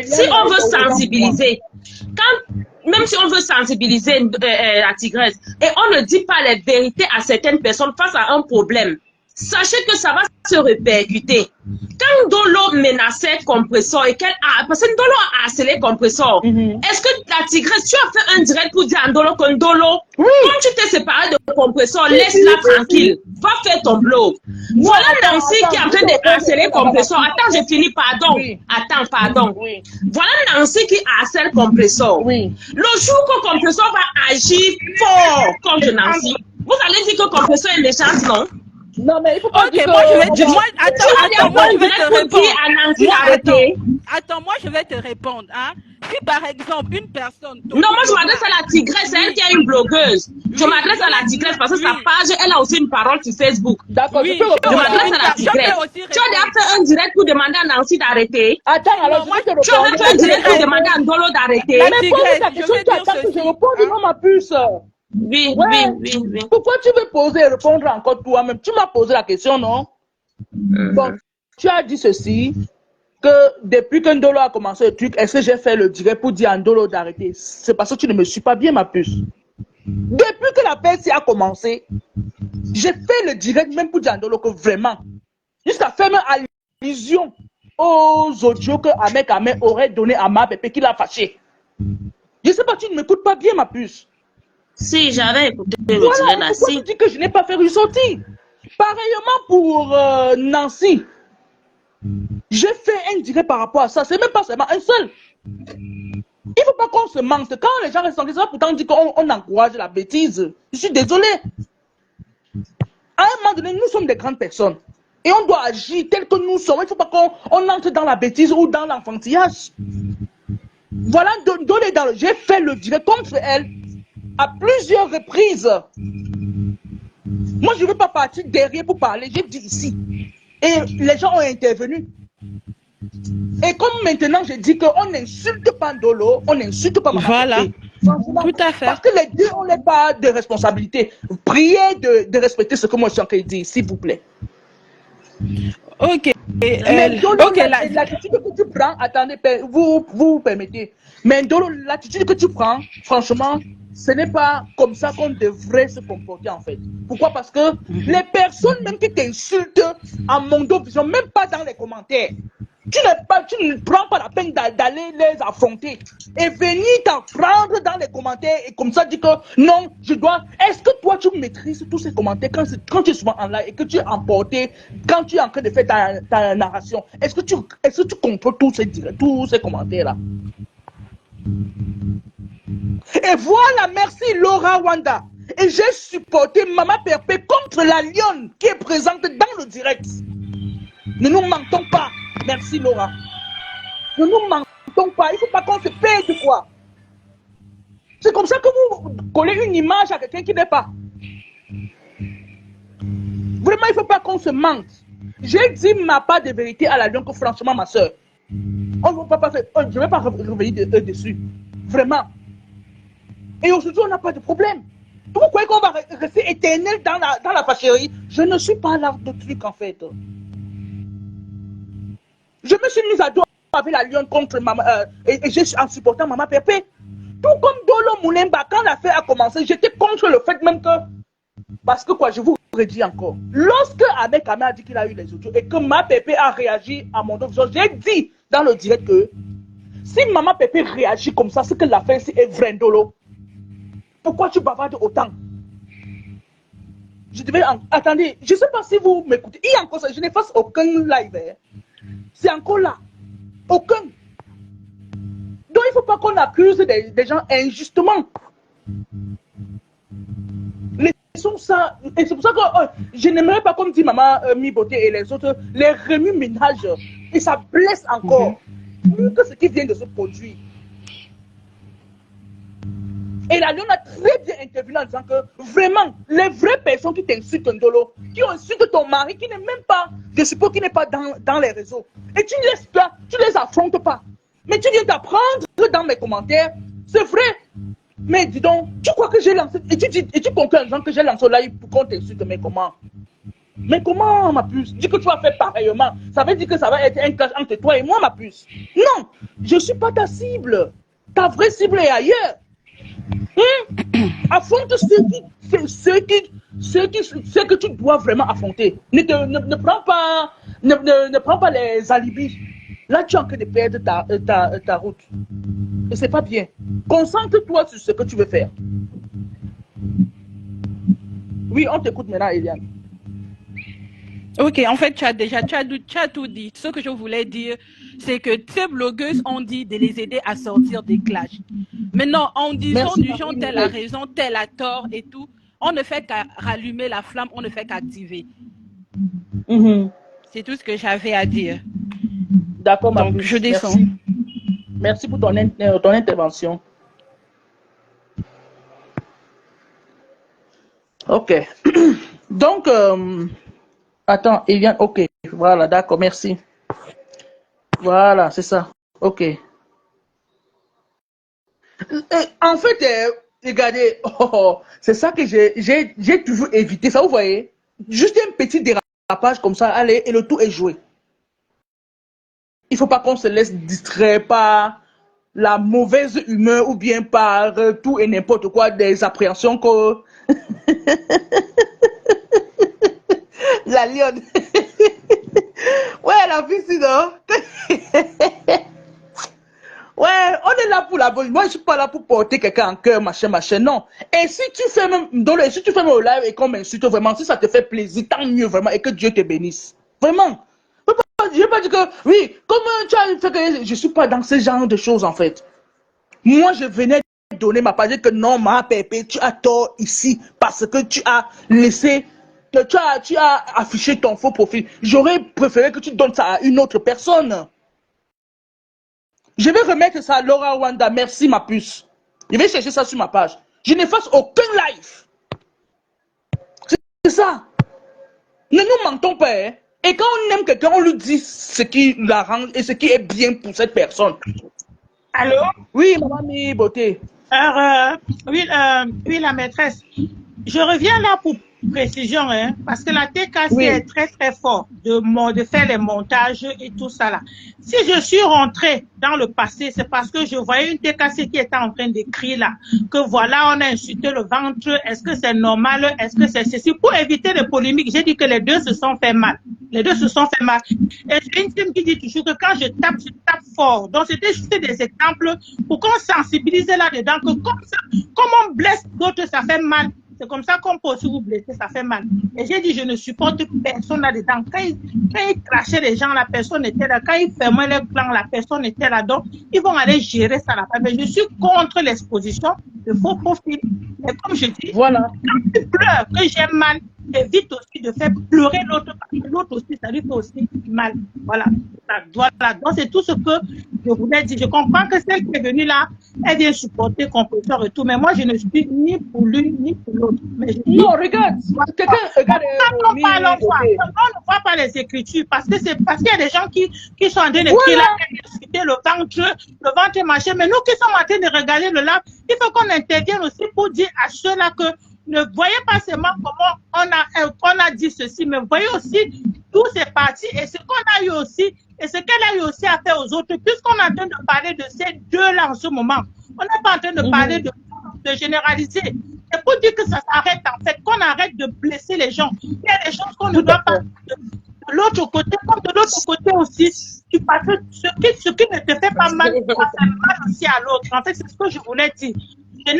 Si on veut sensibiliser, même si on veut sensibiliser la tigresse, et on ne dit pas les vérités à certaines personnes face à un problème, sachez que ça va se répercuter. Quand Ndolo menaçait Compressor et qu'elle a, parce que Ndolo a harcelé Compressor, est-ce que la tigresse, tu as fait un direct pour dire à Ndolo que Ndolo, comme tu t'es séparé de Compressor, laisse-la tranquille, va faire ton blog. Voilà Nancy qui est en train de harceler Compressor. Attends, j'ai fini, pardon. Attends, pardon. Voilà Nancy qui harcèle Compressor. Le jour que Compressor va agir fort contre Nancy, vous allez dire que Compressor est méchante, non? Non, mais il faut pas dire moi je vais te... Attends, moi je vais te répondre. Attends, moi je vais te répondre. Hein? Si par exemple une personne... Non, moi je m'adresse à la tigresse, c'est elle qui est une blogueuse. Je m'adresse à la tigresse parce que sa page, elle a aussi une parole sur Facebook. D'accord, je m'adresse à la tigresse. Tu as déjà fait un direct pour demander à Nancy d'arrêter. Attends, alors moi tu as fait un direct pour demander à Ndolo d'arrêter. Mais pose ta question, tu attends que je réponde, non ma puce. Oui. Pourquoi tu veux poser et répondre encore toi-même? Tu m'as posé la question, non? Bon, tu as dit ceci, que depuis que Ndolo a commencé le truc, est-ce que j'ai fait le direct pour dire à Ndolo d'arrêter? C'est parce que tu ne me suis pas bien, ma puce. Depuis que la PSC a commencé, j'ai fait le direct même pour dire à Ndolo que vraiment, jusqu'à faire même allusion aux audios que Ahmed Ahmed aurait donné à ma bébé qui l'a fâché. Je sais pas, tu ne m'écoutes pas bien, ma puce. Si, j'avais écouté le voilà, là, pourquoi tu dis que je n'ai pas fait ressortir? Pareillement pour Nancy. J'ai fait un direct par rapport à ça. C'est même pas seulement un seul. Il ne faut pas qu'on se mente. Quand les gens restent en question, pourtant on dit qu'on encourage la bêtise. Je suis désolé. À un moment donné, nous sommes des grandes personnes. Et on doit agir tel que nous sommes. Il ne faut pas qu'on entre dans la bêtise ou dans l'enfantillage. Voilà, j'ai fait le direct contre elle à plusieurs reprises. Moi, je ne veux pas partir derrière pour parler. J'ai dit ici. Et les gens ont intervenu. Et comme maintenant, je dis qu'on n'insulte pas Ndolo, on n'insulte pas Maman. Voilà. Tout à fait. Parce que les deux, on n'est pas de responsabilité. Priez de respecter ce que moi je suis en train de dire, s'il vous plaît. Ok. Mais Ndolo, l'attitude que tu prends, attendez, vous permettez. Mais Ndolo, l'attitude que tu prends, franchement, ce n'est pas comme ça qu'on devrait se comporter en fait. Pourquoi? Parce que les personnes même qui t'insultent en Mondo Vision, même pas dans les commentaires, tu ne prends pas la peine d'aller les affronter et venir t'en prendre dans les commentaires et comme ça dire que non, je dois. Est-ce que toi tu maîtrises tous ces commentaires quand tu es souvent en live et que tu es emporté, quand tu es en train de faire ta narration, est-ce que tu contrôles tous ces commentaires là? Et voilà, merci Laura Wanda. Et j'ai supporté Maman Perpé contre la lionne qui est présente dans le direct. Ne nous mentons pas. Merci Laura. Ne nous mentons pas. Il ne faut pas qu'on se perde quoi. C'est comme ça que vous collez une image à quelqu'un qui n'est pas. Vraiment, il ne faut pas qu'on se mente. J'ai dit ma part de vérité à la lionne que franchement, ma soeur, on ne va pas faire. Je ne vais pas revenir dessus. Vraiment. Et aujourd'hui, on n'a pas de problème. Vous croyez qu'on va rester éternel dans la fâcherie? Je ne suis pas là de truc en fait. Je me suis mise à dos avec la lionne contre maman et en supportant Maman Pépé. Tout comme Dolo Moulemba, quand l'affaire a commencé, j'étais contre le fait même que... Parce que quoi, je vous redis encore. Lorsque Ahmed Ahmed a dit qu'il a eu les audios et que Maman Pépé a réagi à mon dos, j'ai dit dans le direct que si Maman Pépé réagit comme ça, c'est que l'affaire est vrai Dolo. Pourquoi tu bavardes autant? Je devais... Attendez, je ne sais pas si vous m'écoutez. Il y a encore ça, je n'efface aucun live. Hein. C'est encore là. Aucun. Donc il ne faut pas qu'on accuse des gens injustement. Laissons ça. Et c'est pour ça que je n'aimerais pas, comme dit Maman Miboté et les autres, les remue-ménages. Et ça blesse encore. Plus que ce qui vient de se produire. Et la lionne a très bien intervenu en disant que vraiment, les vraies personnes qui t'insultent Ndolo, qui insultent ton mari, qui n'est même pas, je suppose, qui n'est pas dans les réseaux, et tu ne laisses pas, tu les affrontes pas. Mais tu viens d'apprendre dans mes commentaires, c'est vrai. Mais dis donc, tu crois que j'ai lancé, et tu conclus en disant que j'ai lancé au live pour qu'on t'insulte, mais comment? Mais comment, ma puce? Dis que tu vas faire pareillement. Ça veut dire que ça va être un clash entre toi et moi, ma puce. Non, je ne suis pas ta cible. Ta vraie cible est ailleurs. Affronte ce que tu dois vraiment affronter. Ne prends pas les alibis. Là, tu es en train de perdre ta route. Et c'est pas bien. Concentre-toi sur ce que tu veux faire. Oui, on t'écoute maintenant, Eliane. Ok, en fait, tu as tout dit. Ce que je voulais dire, c'est que ces blogueuses ont dit de les aider à sortir des clashs. Maintenant, en disant du genre, telle a raison, telle a tort et tout, on ne fait qu'à rallumer la flamme, on ne fait qu'activer. C'est tout ce que j'avais à dire. D'accord, ma Donc, puce. je descends. Merci pour ton intervention. Ok. Donc, attends, Eliane, ok. Voilà, d'accord, merci. Voilà, c'est ça. Ok. En fait, regardez, c'est ça que j'ai toujours évité. Ça, vous voyez? Juste un petit dérapage comme ça, allez, et le tout est joué. Il ne faut pas qu'on se laisse distraire par la mauvaise humeur ou bien par tout et n'importe quoi, des appréhensions que... La lionne. Ouais, la vie, sinon. Ouais, on est là pour la bonne. Moi, je ne suis pas là pour porter quelqu'un en cœur, machin, non. Et si tu fais même, si tu fais même au live et qu'on m'insulte vraiment, si ça te fait plaisir, tant mieux, vraiment, et que Dieu te bénisse. Vraiment. Je ne vais pas dire que, oui, comme tu as fait que je ne suis pas dans ce genre de choses, en fait. Moi, je venais donner ma part, dire que non, ma pépé, tu as tort ici, parce que tu as laissé, tu as affiché ton faux profil. J'aurais préféré que tu donnes ça à une autre personne. Je vais remettre ça à Laura Wanda. Merci, ma puce. Je vais chercher ça sur ma page. Je n'efface aucun live. C'est ça. Ne nous mentons pas. Hein. Et quand on aime quelqu'un, on lui dit ce qui l'arrange et ce qui est bien pour cette personne. Allô? Oui, maman, beauté. Oui, la maîtresse. Je reviens là pour précision, hein, parce que la TKC est très très fort de faire les montages et tout ça là. Si je suis rentrée dans le passé, c'est parce que je voyais une TKC qui était en train d'écrire là, que voilà, on a insulté le ventre, est-ce que c'est normal, est-ce que c'est ceci, pour éviter les polémiques, j'ai dit que les deux se sont fait mal. Les deux se sont fait mal. Et j'ai une team qui dit toujours que quand je tape fort. Donc c'était juste des exemples pour qu'on sensibilise là-dedans, que comme on blesse d'autres, ça fait mal. C'est comme ça qu'on peut aussi vous blesser, ça fait mal. Et j'ai dit, je ne supporte personne là-dedans. Quand ils crachaient les gens, la personne était là. Quand ils fermaient les plans, la personne était là. Donc, ils vont aller gérer ça là-bas. Mais je suis contre l'exposition de faux profils. Mais comme je dis, voilà. Quand tu pleures, que j'ai mal, évite aussi de faire pleurer l'autre, parce que l'autre aussi, ça lui fait aussi mal. Voilà. Voilà. Donc, c'est tout ce que je voulais dire. Je comprends que celle qui est venue là, elle vient supporter Compresseur et tout, mais moi, je ne suis ni pour l'une ni pour l'autre. Non, regarde. Regarde. On ne voit pas les écritures, parce que c'est parce qu'il y a des gens qui sont en train d'écrire là, le ventre machin, mais nous qui sommes en train de regarder le live, il faut qu'on intervienne aussi pour dire à ceux-là que ne voyez pas seulement comment on a dit ceci, mais voyez aussi d'où c'est parti et ce qu'on a eu aussi, et ce qu'elle a eu aussi à faire aux autres, puisqu'on est en train de parler de ces deux-là en ce moment. On n'est pas en train de parler de généraliser. C'est pour dire que ça s'arrête en fait, qu'on arrête de blesser les gens. Il y a des choses qu'on ne doit pas de l'autre côté, comme de l'autre côté aussi. Parce que ce qui ne te fait pas mal, ça fait mal aussi à l'autre. En fait, c'est ce que je voulais dire. Je n'ai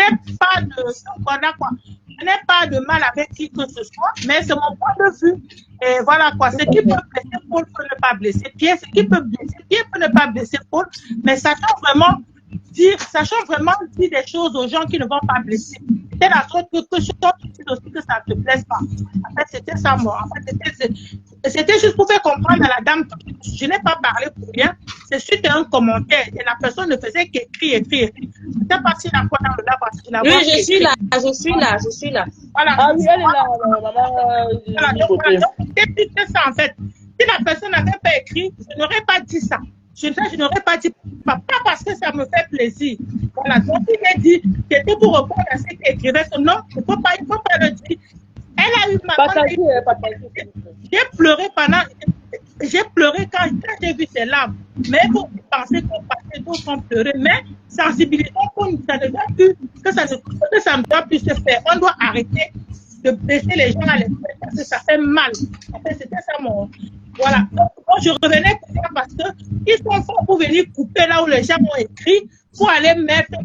pas de mal avec qui que ce soit, mais c'est mon point de vue. Et voilà quoi. Ce qui peut blesser Paul peut ne pas blesser Pierre. Ce qui peut blesser Pierre peut ne pas blesser Paul. Mais sachant vraiment dire des choses aux gens qui ne vont pas blesser. C'était la sorte que je aussi que ça ne te plaise pas. En fait, c'était ça, moi. En fait, c'était juste pour faire comprendre à la dame que je n'ai pas parlé pour rien. C'est suite à un commentaire et la personne ne faisait qu'écrire. C'était pas si la fois dans le là. Oui, je suis là. Voilà. Ah oui, elle est là, maman. Voilà. C'est ça, en fait. Si la personne n'avait pas écrit, je n'aurais pas dit ça. Je n'aurais pas dit, pas parce que ça me fait plaisir. Voilà, donc il m'a dit, c'était pour répondre à ce qu'il écrivait. Non, il ne faut pas le dire. Elle a eu ma Partagez. J'ai pleuré quand j'ai vu ses larmes. Mais il faut penser qu'on passait d'autres sans pleurer. Mais sensibilisons qu'on ça ne doit plus, que ça ne doit plus se faire. On doit arrêter de blesser les gens à l'esprit parce que ça fait mal. En fait, c'était ça mon. Voilà. Donc, moi, je revenais pour ça parce qu'ils sont forts pour venir couper là où les gens ont écrit, pour aller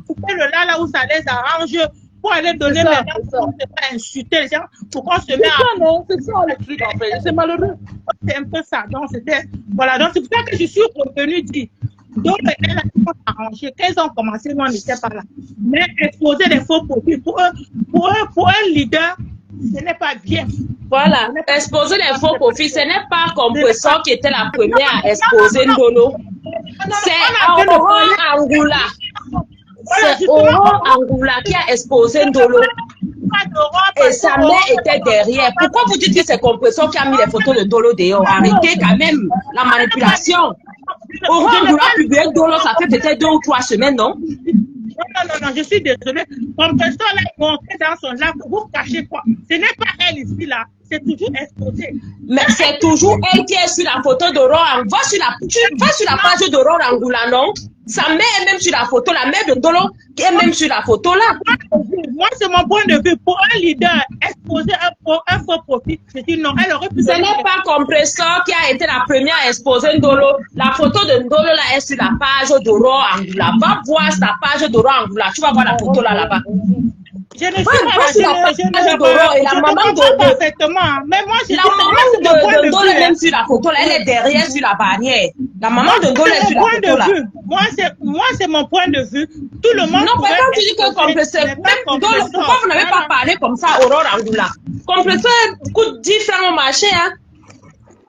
couper le là où ça les arrange, pour aller donner les gens pour ne pas insulter les gens, pour qu'on se mette à. Non, c'est ça le truc en fait. C'est malheureux. C'est un peu ça. Donc, c'était. Voilà. Donc, c'est pour ça que je suis revenue dire. Donc, elle a arrangé. Quand ils ont commencé, moi, on n'était pas là. Mais exposer des faux profils pour un leader, ce n'est pas bien. Voilà, exposer les faux profils, ce n'est pas Compressor qui était la première à exposer Ndolo. C'est Aurore Angoula. C'est Aurore Angoula qui a exposé Ndolo. Et sa mère était derrière. Pourquoi vous dites que c'est Compressor qui a mis les photos de Ndolo dehors? Arrêtez quand même la manipulation. Aurore Angoula a publié Ndolo, ça fait peut-être 2 ou 3 semaines, non? Non, je suis désolée. Compressor là, est montré dans son lave. Vous cachez quoi? Ce n'est pas elle ici là. C'est toujours exposé. Mais c'est toujours elle qui est sur la photo d'Aurore. Va sur la page d'Aurore Angoula, non? Sa mère est même sur la photo, la mère de Ndolo qui est même sur la photo là. Moi, c'est mon point de vue. Pour un leader exposer un faux profil, je dis non, elle aurait pu. Ce n'est pas Compressor qui a été la première à exposer Ndolo. La photo de Ndolo là est sur la page d'Aurore Angoula. Va voir la page d'Aurore Angoula. Tu vas voir la photo là-bas. Je ne sais pas, et la maman de parfaitement. Mais moi, la maman de Ndolo est même sur la photo là. Elle est derrière sur la bannière. La maman de Ndolo est sur la photo là. Moi, c'est mon point de vue. Tout le monde. Non, mais quand tu dis que Compressor, pourquoi vous n'avez pas parlé comme ça, Aurore Angoula? Compressor coûte 10 francs au marché, hein?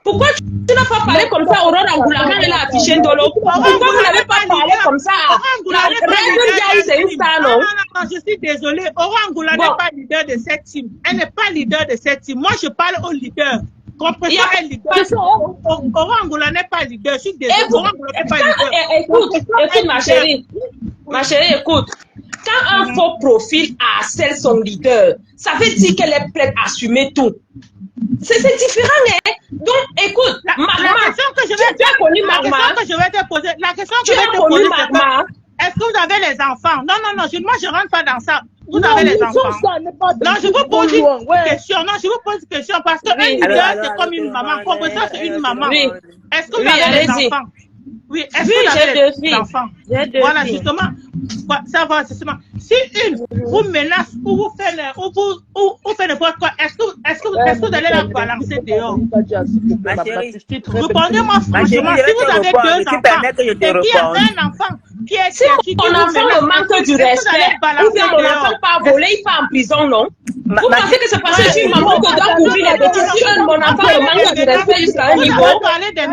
Pourquoi tu n'as pas parlé comme ça, Aurore Angoula, quand elle a affiché Ndolo? Pourquoi vous n'avez pas parlé comme ça? Reine c'est une star, non? Non, je suis désolée. Aurore Angoula n'est pas leader de cette team. Elle n'est pas leader de cette team. Moi, je parle au leader. Compressor est leader. Aurore Angoula n'est pas leader. Je suis désolée. Aurore Angoula n'est pas leader. Écoute, ma chérie. Ma chérie, écoute. Quand un faux profil harcèle son leader, ça veut dire qu'elle est prête à assumer tout. C'est différent, hein? Donc, écoute, la question que je vais te poser, est-ce que vous avez les enfants? Non, moi je rentre pas dans ça. Vous avez les enfants. Non, je vous pose une question. Non, je vous pose une question parce que un leader, c'est comme une maman. Compressor, c'est une maman. Est-ce que vous avez les enfants? Oui, est-ce que vous avez des enfants? Voilà, justement. Ça va, justement. Si une vous menace ou vous fait n'importe quoi, est-ce que vous allez la balancer dehors? Répondez-moi franchement. Si vous avez 2 enfants, et qu'il y a un enfant qui est si mon enfant me manque du respect, ou bien mon enfant part voler, il part en prison, non? Vous pensez que c'est parce que je suis maman que doit couvrir les petits? Si mon enfant me manque du respect jusqu'à un niveau. Vous avez parlé des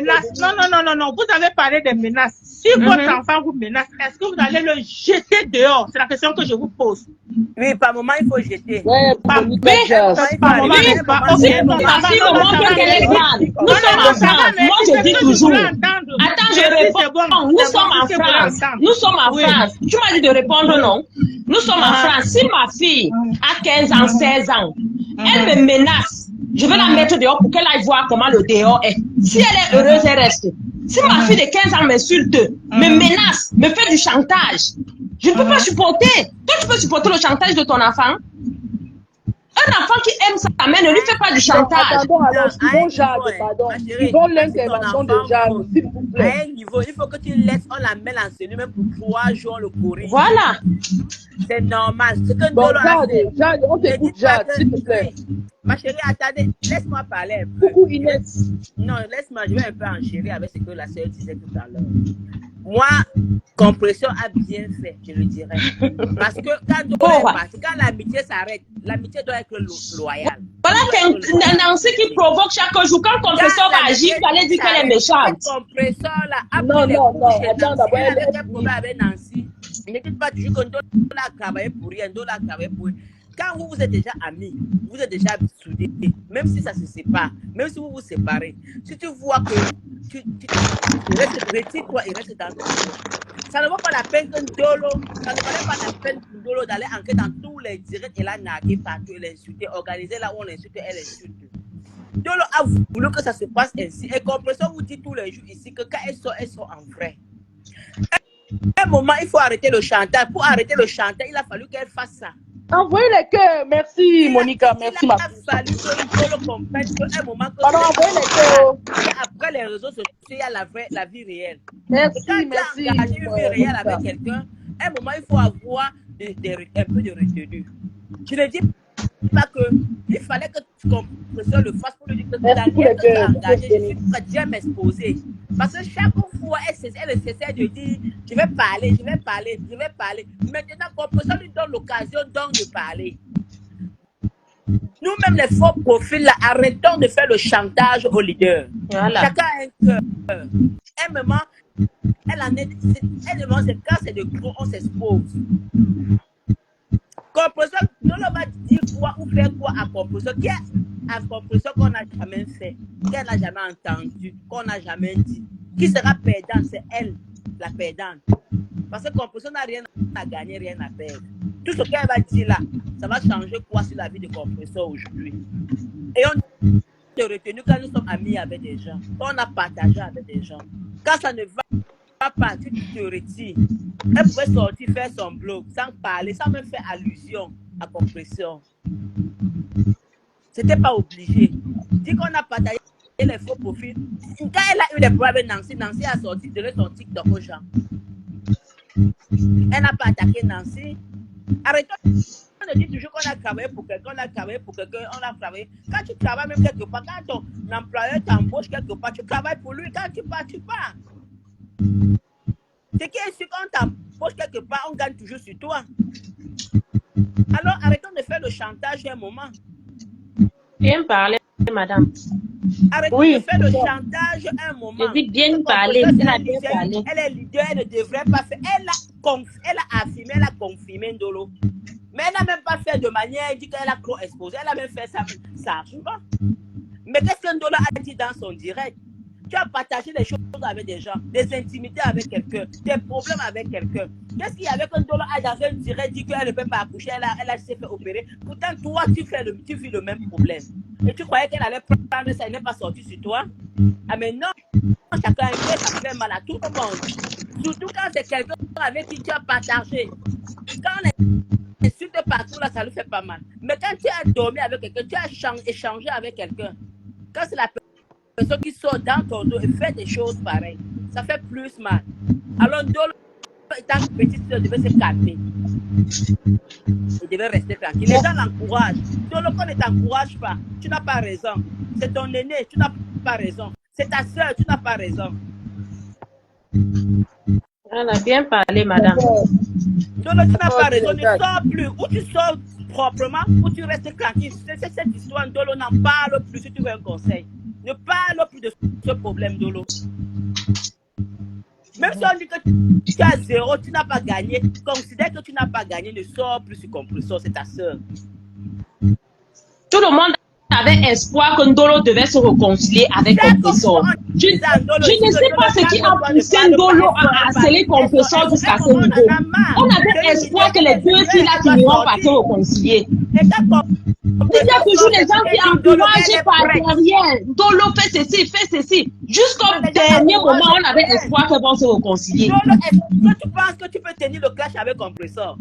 menaces. Non. Vous avez parlé des menaces. Si votre enfant vous menace, est-ce que vous allez le jeter dehors? C'est la question que je vous pose. Oui, par moment, il faut jeter. Par moment, qu'elle est grande. Nous sommes en France. Moi, je dis toujours. Attends, je réponds. Nous sommes en France. Nous sommes en France. Tu m'as dit de répondre non. Nous sommes en France. Si ma fille a 15 ans, 16 ans, elle me menace, je vais la mettre dehors pour qu'elle aille voir comment le dehors est. Si elle est heureuse, elle reste. Si ma fille de 15 ans m'insulte, me menace, me fait du chantage, je ne peux pas supporter. Toi, tu peux supporter le chantage de ton enfant? Un enfant qui aime sa mère ne lui fait pas du chantage. Ils vont l'intervention de Jade, s'il vous plaît. À un niveau, il faut que tu laisses, on la met en cellule même pour 3 jours le courir. Voilà. C'est normal. C'est que bon, Jade, on t'écoute, Jade, s'il te plaît. Ma chérie, attendez, laisse-moi parler un peu. Coucou Inès. Non, laisse-moi, je vais un peu enchérir avec ce que la sœur disait tout à l'heure. Moi, Compressor a bien fait, je le dirais. Parce que quand l'amitié s'arrête, l'amitié doit être loyale. Voilà Nancy qui provoque chaque jour. Quand Compressor va agir, il fallait dire qu'elle est méchante. Compressor là, après les coups chez Nancy, elle avait un problème avec Nancy. Ne dites pas toujours que Ndolo a travaillé pour rien, Ndolo a travaillé pour rien. Quand vous êtes déjà amis, vous êtes déjà soudés, même si ça se sépare, même si vous vous séparez, si tu vois que tu restes, retire-toi et reste dans ton coin. Ça ne vaut pas la peine que Ndolo, ça ne valait pas la peine pour Ndolo d'aller enquêter dans tous les directs et la narguer partout, et l'insulter, organiser là où on l'insulte, elle insulte. Ndolo a voulu que ça se passe ainsi. Et Compression vous dit tous les jours ici que quand elles sont en vrai. À un moment, il faut arrêter le chantage. Pour arrêter le chantage, il a fallu qu'elle fasse ça. Envoyez les cœurs. Merci, Monica. Merci, ma Il a fallu que Ndolo comprenne qu'à un moment, pardon, envoyez les cœurs. après les réseaux sociaux, il y a la vie réelle. Merci, Et quand merci. tu as engagé une vie réelle avec quelqu'un, à un moment, il faut avoir un peu de retenue. Je ne dis pas qu'il fallait que Compression le fasse pour lui dire que tu as engagé, je suis prêt à m'exposer. Parce que chaque fois, elle essaie de dire, je vais parler. Maintenant, Compression lui donne l'occasion donc de parler. Nous-mêmes, les faux profils, là, arrêtons de faire le chantage aux leaders. Voilà. Chacun a un cœur. Un moment, elle demande, quand c'est de gros, on s'expose. Compression, on va dire quoi ou faire quoi à Compression. Qui est à Compression qu'on n'a jamais fait, qu'elle n'a jamais entendu, qu'on n'a jamais dit. Qui sera perdante? C'est elle, la perdante. Parce que Compression n'a rien à gagner, rien à perdre. Tout ce qu'elle va dire là, ça va changer quoi sur la vie de Compression aujourd'hui? Et on est retenu quand nous sommes amis avec des gens, quand on a partagé avec des gens. Quand ça ne va pas, tu te retires. Elle pouvait sortir, faire son blog, sans parler, sans même faire allusion à Compression. C'était pas obligé. Dit qu'on a partagé les faux profils. Quand elle a eu des problèmes avec Nancy, Nancy a sorti de son TikTok aux gens. Elle n'a pas attaqué Nancy. Arrêtons de dire toujours qu'on a travaillé pour quelqu'un, on a travaillé. Quand tu travailles même quelque part, quand ton employeur t'embauche quelque part, tu travailles pour lui. Quand tu pars, tu pars. C'est qui est sûr qu'on t'embauche quelque part, on gagne toujours sur toi. Alors arrêtons de faire le chantage un moment. Bien parler, madame. Arrêtons de faire le chantage un moment. Je dis bien parler. Elle a bien parlé. Elle est leader, elle ne devrait pas faire. Elle a affirmé, elle a confirmé Ndolo. Mais elle n'a même pas fait de manière, elle dit qu'elle a trop exposé. Elle a même fait ça arrive. Mais qu'est-ce que Ndolo a dit dans son direct? Tu as partagé des choses avec des gens, des intimités avec quelqu'un, des problèmes avec quelqu'un. Qu'est-ce qu'il y avait quand Ndolo a dans un direct dit qu'elle ne peut pas accoucher, elle s'est fait opérer. Pourtant, toi, tu vis le même problème. Et tu croyais qu'elle allait prendre ça, elle n'est pas sortie sur toi? Ah mais non, chacun ça fait mal à tout le monde. Surtout quand c'est quelqu'un avec qui tu as partagé. Quand on insulte partout, là, ça lui fait pas mal. Mais quand tu as dormi avec quelqu'un, tu as échangé avec quelqu'un, quand c'est la personne qui sort dans ton dos et fait des choses pareilles, ça fait plus mal. Alors, Ndolo, étant petite, il devait se calmer. Il devait rester tranquille. Les gens l'encouragent. Ndolo, qu'on ne t'encourage pas, tu n'as pas raison. C'est ton aîné, tu n'as pas raison. C'est ta soeur, tu n'as pas raison. Elle a bien parlé, madame. Ndolo, tu n'as pas raison. Ne sors plus. Ou tu sors proprement, ou tu restes tranquille. C'est cette histoire. Ndolo, n'en parle plus si tu veux un conseil. Ne parle plus de ce problème, Ndolo. Même si on dit que tu as 0, tu n'as pas gagné, considère que tu n'as pas gagné, ne sors plus sur Compression, c'est ta soeur. Tout le monde avait espoir que Ndolo devait se réconcilier avec Compression. Je ne sais pas ce qui a poussé Ndolo à harceler Compression jusqu'à ce niveau. On avait espoir que les deux filles là finiront par se réconcilier. Il y a toujours les gens qui encouragent par derrière. Ndolo fait ceci. Jusqu'au dernier moment, on avait espoir qu'elles vont se réconcilier. Ndolo, est-ce que tu penses que tu peux tenir le clash avec Compression?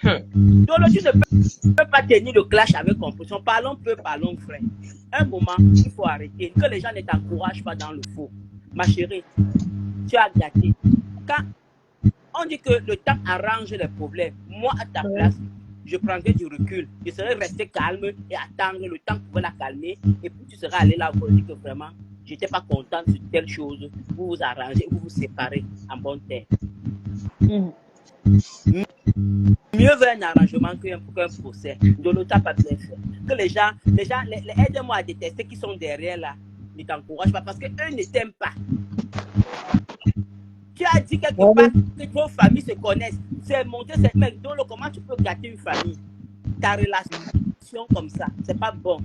Ndolo, tu ne peux pas tenir le clash avec Compression. Parlons peu, parlons vrai. Un moment, il faut arrêter. Que les gens ne t'encouragent pas dans le faux. Ma chérie, tu as gâté. Quand on dit que le temps arrange les problèmes, moi à ta place, je prendrai du recul. Je serais resté calme et attendre le temps pour la calmer. Et puis tu seras allé là pour dire que vraiment, je n'étais pas contente de telle chose. Vous vous arrangez, vous vous séparez en bonne terre. Mieux vaut un arrangement qu'un procès. Ndolo, tu n'as pas bien fait. Que les gens aidez-moi à détester qui sont derrière là. Ne t'encouragent pas parce qu'eux ne t'aiment pas. Tu as dit quelque part que vos familles se connaissent. C'est monter cette mec. Donc, comment tu peux gâter une famille? Ta relation comme ça, c'est pas bon.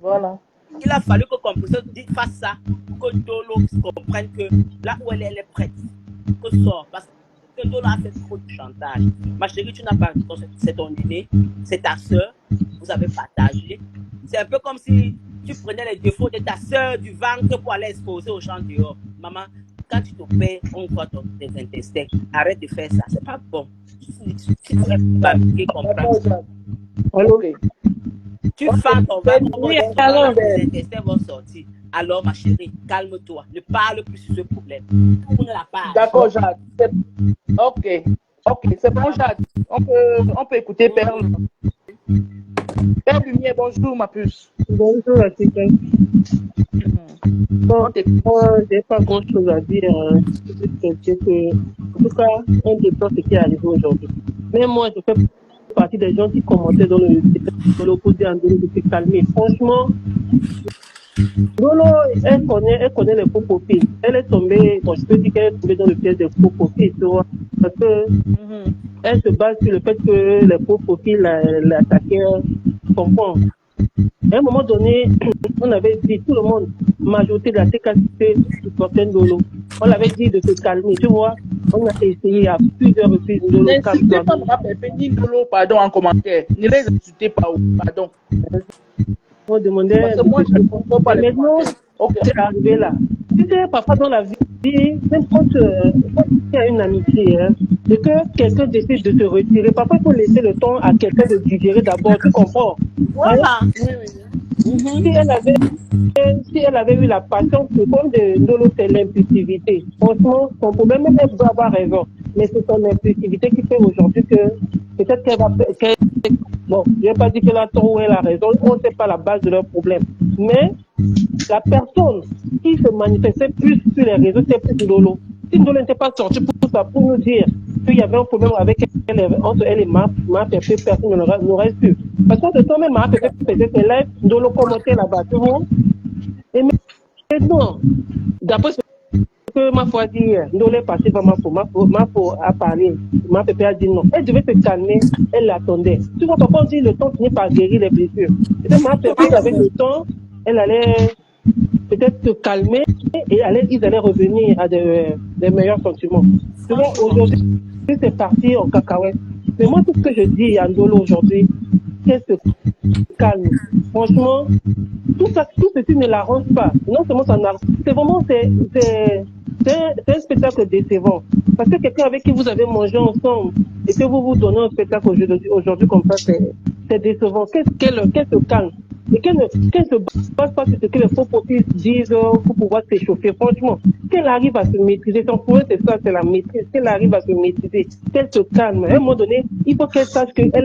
Voilà. Il a fallu que Compresseur fasse ça pour que Dolo comprenne que là où elle est prête. Que sort. Parce que Dolo a fait trop de chantage. Ma chérie, tu n'as pas. C'est ton dîner, c'est ta soeur, vous avez partagé. C'est un peu comme si tu prenais les défauts de ta soeur du ventre pour aller exposer aux gens dehors. Maman, quand tu te paies, on voit tes intestins. Arrête de faire ça, c'est pas bon. Si tu n'es pas comprendre. Tu fends ton ventre, tes intestins vont sortir. Alors, ma chérie, calme-toi. Ne parle plus sur ce problème. Tourne la page. D'accord, Jade. Ok, c'est bon, Jade. On peut écouter Père. Père Lumière, bonjour, ma puce. Bonjour, la séquence. Bon, moi, j'ai pas grand chose à dire. En tout cas, on déplore ce qui est arrivé aujourd'hui. Mais moi, je fais partie des gens qui commentaient dans l'opposé en Dolo de se calmer. Franchement, Dolo, elle connaît les faux profils. Elle est tombée, bon, je peux dire qu'elle est tombée dans le piège des faux profils, tu vois. Parce que elle se base sur le fait que les faux profils l'attaquaient, comprends. À un moment donné, on avait dit, tout le monde, majorité de la TKC supportait Dolo. On l'avait dit de se calmer, tu vois. On a essayé à plusieurs reprises Dolo. N'insultez pas ma Pépé, Dolo, pardon, en commentaire. Ne les insultez pas, pardon. On demandait. Parce que moi, je ne comprends pas les commentaires. C'est arrivé là. Tu sais, parfois dans la vie, même quand il y a une amitié, hein, et que quelqu'un décide de se retirer, parfois il faut laisser le temps à quelqu'un de digérer d'abord, tu comprends? Voilà. Si elle avait eu la patience, le problème de Ndolo, c'est l'impulsivité. Franchement, son problème, elle doit avoir raison. Mais c'est son impulsivité qui fait aujourd'hui que peut-être qu'elle va. Bon, je ne vais pas dire qu'elle a tort ou elle a raison, on ne sait pas la base de leur problème. Mais la personne qui se manifestait plus sur les réseaux, c'est plus Ndolo. Si Ndolo n'était pas sorti pour ça, pour nous dire qu'il y avait un problème avec elle, entre elle et Ma Pépé, personne n'aurait su. Parce que ce temps même, Ma Pépé faisait ses lives, Ndolo commentait là-bas, tu vois. Et maintenant, d'après ce que Ma foi dit, Ndolo est passé par Ma foi a parlé, Ma Pépé a dit non. Elle devait se calmer, elle l'attendait. Tu vois, parfois on dit le temps finit par guérir les blessures. Et Ma Pépé, avec le temps, elle allait peut-être se calmer et ils allaient revenir à des meilleurs sentiments. Tu vois, aujourd'hui, c'est parti en cacahuète. Mais moi, tout ce que je dis à Ndolo aujourd'hui, qu'elle se calme. Franchement, tout ceci ne l'arrange pas. Non seulement ça n'arrange, c'est vraiment, c'est un spectacle décevant. Parce que quelqu'un avec qui vous avez mangé ensemble et que vous donnez un spectacle aujourd'hui comme ça, c'est décevant. Qu'elle se calme. Et qu'elle ne se base pas sur ce que les faux profils disent pour pouvoir s'échauffer. Franchement, qu'elle arrive à se maîtriser. Son problème, c'est ça, c'est la maîtrise. Qu'elle arrive à se maîtriser, qu'elle se calme. À un moment donné, il faut qu'elle sache qu'elle qui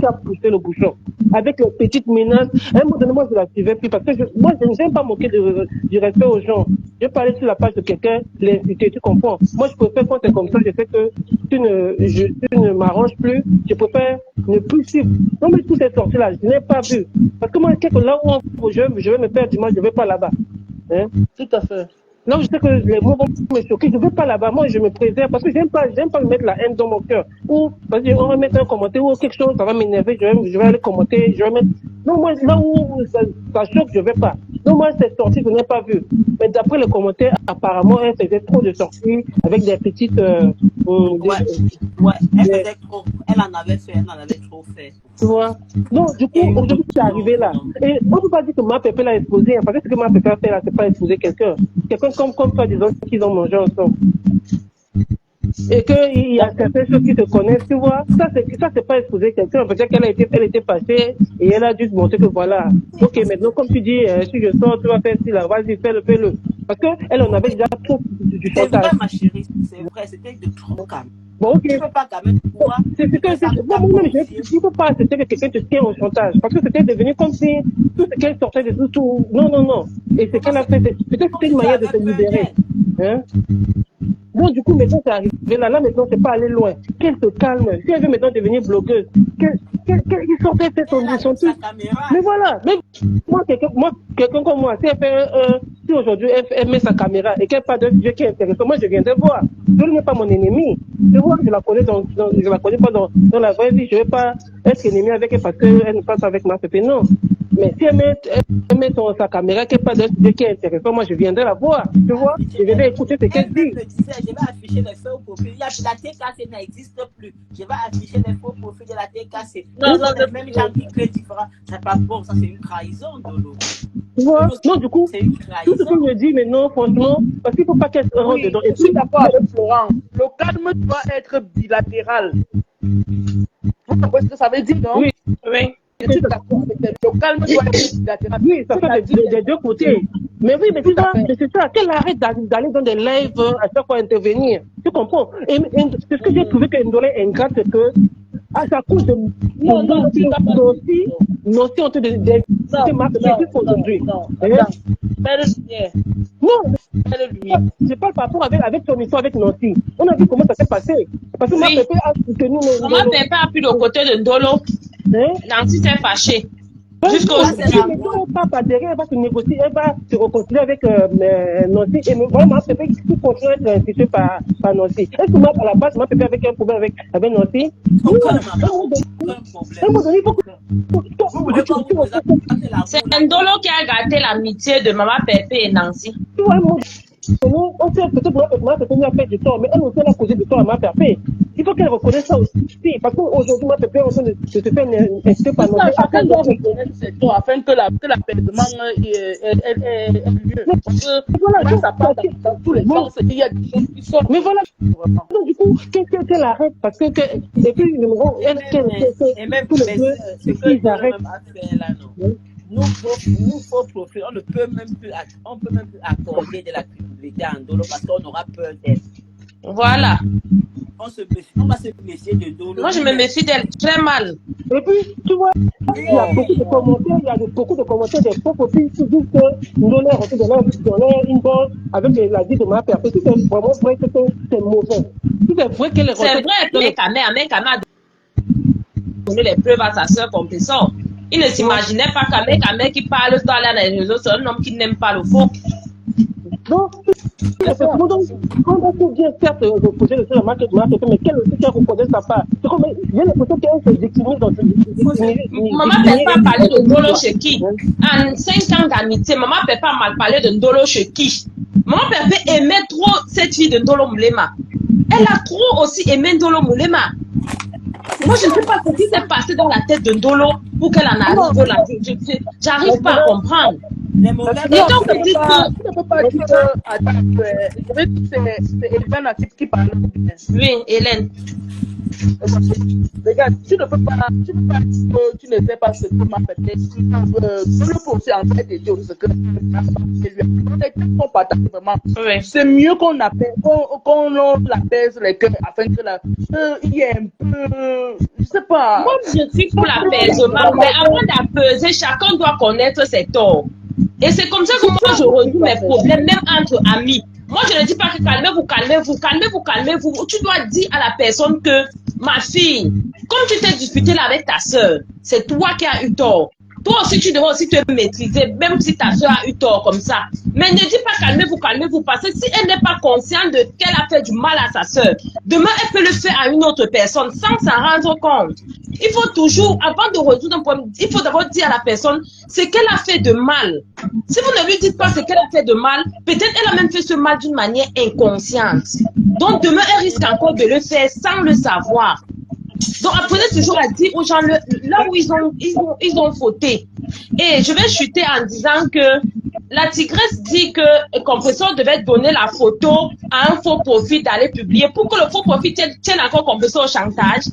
a poussé le bouchon. Avec les petites menaces. À un moment donné, moi, je la suivais plus. Parce que moi, je n'aime pas moquer du respect aux gens. Je parlais sur la page de quelqu'un, l'insulter, tu comprends. Moi, je préfère quand c'est comme ça, je sais que tu ne m'arranges plus. Je préfère ne plus suivre. Non, mais tout est sorti là, je n'ai pas vu. Parce que moi, là où je vais me perdre dimanche, je ne vais pas là-bas. Hein? Tout à fait. Là où je sais que les mots vont me choquer, je ne vais pas là-bas. Moi, je me préserve parce que je n'aime pas me mettre la haine dans mon cœur. Ou, parce qu'on va mettre un commentaire ou quelque chose, ça va m'énerver, je vais aller commenter, je vais mettre. Non, moi, là où ça choque, je ne vais pas. Non, moi, c'est sorti, je n'ai pas vu. Mais d'après les commentaires, apparemment, elle faisait trop de sorties avec des petites. Ouais, elle faisait trop. Elle en avait trop fait. Tu vois? Donc, du coup, aujourd'hui, c'est arrivé là. Et on ne peut pas dire que Ma Pépé l'a exposé. Parce que ce que Ma Pépé a fait là, c'est pas exposer quelqu'un. Quelqu'un comme toi, disons qu'ils ont mangé ensemble. Et qu'il y a certaines choses qui se connaissent, tu vois. Ça, c'est pas exposer quelqu'un. Peut-être qu'elle était passée et elle a dû se montrer que voilà. Ok, maintenant, comme tu dis, si je sors, tu vas faire ci, là, vas-y, fais-le. Parce qu'elle en avait déjà trop du chantage. C'est vrai, ma chérie, c'est vrai, c'était de trop calme. Bon, ok. Tu ne peux pas quand même pouvoir. Je ne peux pas accepter que quelqu'un te tient au chantage. Parce que c'était devenu comme si tout ce qu'elle sortait de tout. Non. Et ce qu'elle a fait, peut-être c'était une manière de se libérer. Hein? Bon, du coup, maintenant, c'est arrivé là. Là, maintenant, c'est pas aller loin. Qu'elle se calme. Si elle veut maintenant devenir blogueuse, qu'elle sortait son truc. Mais voilà. Mais Quelqu'un comme moi, si elle fait si aujourd'hui elle met sa caméra et qu'elle parle d'un sujet qui est intéressant, moi je viendrai voir. Je n'est pas mon ennemi. Je vois que je la connais je la connais pas dans la vraie vie. Je ne vais pas être ennemi avec elle parce qu'elle ne passe pas avec ma pépé. Non. Mais si elle met sa caméra, qu'elle parle d'un sujet qui est intéressant, moi je viendrai la voir. Tu vois, je viendrai écouter ce qu'elle dit. Je vais afficher les faux profils. La TKC n'existe plus. Je vais afficher les faux profils de la TKC. Non, même gens qui créent différents. C'est pas bon, ça c'est une trahison, Dolo. Tu vois, non, du coup, tout ce que je dis maintenant, franchement, parce qu'il ne faut pas qu'elle rentre dedans. Je suis d'accord avec Florent. Le calme doit être bilatéral. Vous comprenez ce que ça veut dire, non? Oui. Je suis d'accord avec elle. Le calme doit être bilatéral. Oui, ça fait des deux côtés. Mais oui, mais tu vois, c'est ça, qu'elle arrête d'aller dans des lives à chaque fois intervenir. Tu comprends? Et c'est ce que j'ai trouvé que Ndola est ingrate, c'est que à sa cause de Nossi ont de marque aujourd'hui. Non, je parle par rapport avec son histoire avec Nossi. On a vu comment ça s'est passé. Parce que Oui. Pépé a soutenu Maman Pépé a pris le côté de Ndolo. Nancy s'est fâchée. Jusqu'aujourd'hui. Mais quand elle part par derrière, elle va se négocier, elle va se reconcilier avec Nossi. Et vraiment, Pépé qui continue à être institué par Nossi. Est-ce que moi, à la base, Pépé avait un problème avec Nossi? C'est Ndolo qui a gâté l'amitié de Maman Pépé et Nancy. Tu vois, on sait peut-être que Maman Pépé a fait du tort, mais elle aussi a causé du tort à Maman Pépé. Il faut qu'elle reconnaisse ça aussi. Parce qu'aujourd'hui, Maman Pépé est en train de se faire instituer par Nossi. Chacun doit reconnaître ses torts afin que l'apaisement ait lieu. Parce que voilà, ça part dans tous les sens. Il y a des choses qui sortent. Mais voilà. Donc, du coup, qu'elle arrête parce que et puis, Et même tous les deux, ils arrêtent. Nous, faux profils, on peut même plus accorder de la crédibilité à Ndolo parce qu'on aura peur d'elle. Voilà. On va se méfier de Ndolo. Moi, je me méfie d'elle très mal. Et puis, tu vois, il y a beaucoup de commentaires, des faux profils qui disent que Ndolo est rentré dans leur inbox avec la vie de ma père. Si c'est vraiment vrai que c'est mauvais. Si c'est vrai qu'elle est rentrée. C'est vrai que Mekame a donné les preuves à sa soeur Compressor. Il ne s'imaginait pas qu'Amekame qui parle dans les réseaux, c'est un homme qui n'aime pas le faux. Non, quand on peut bien certes reposer le sur marque de ma pépé, mais quelle aussi qui a reconnaît sa part. C'est comme, j'ai l'impression qu'elle se victimise dans Maman Pépé a parlé de Ndolo chez qui? En 5 ans d'amitié, Maman Pépé a mal parlé de Ndolo chez qui? Maman Pépé aimait trop cette fille de Ndolo Moulema. Elle a trop aussi aimé Ndolo Moulema. Moi, je ne sais pas ce qui s'est passé dans la tête de Ndolo pour qu'elle en arrive là. J'arrive pas à comprendre. Et donc, vous dites que... Tu ne peux pas dire que c'est Hélène Atip qui parle. Oui, Hélène. Regarde, tu ne peux pas dire que tu ne sais pas ce que m'a fait. Le procès en fait est ce que son partage vraiment. C'est mieux qu'on appelle, qu'on l'apaise les cœurs afin que il y ait un peu, je sais pas. Moi, je suis pour l'apaisement, mais avant d'apaiser, chacun doit connaître ses torts. Et c'est comme ça que moi, je résous mes problèmes, même entre amis. Moi, je ne dis pas que calmez-vous. Tu dois dire à la personne que, ma fille, comme tu t'es disputé là avec ta soeur, c'est toi qui as eu tort. Toi aussi, tu devrais aussi te maîtriser, même si ta soeur a eu tort comme ça. Mais ne dis pas calmez-vous, parce que si elle n'est pas consciente de qu'elle a fait du mal à sa soeur, demain, elle peut le faire à une autre personne sans s'en rendre compte. Il faut toujours, avant de résoudre un problème, il faut d'abord dire à la personne ce qu'elle a fait de mal. Si vous ne lui dites pas ce qu'elle a fait de mal, peut-être elle a même fait ce mal d'une manière inconsciente. Donc demain, elle risque encore de le faire sans le savoir. Donc apprenez toujours à dire aux gens là où ils ont fauté. Et je vais chuter en disant que la tigresse dit que Compressor devait donner la photo à un faux profil d'aller publier pour que le faux profil tienne encore Compressor au chantage,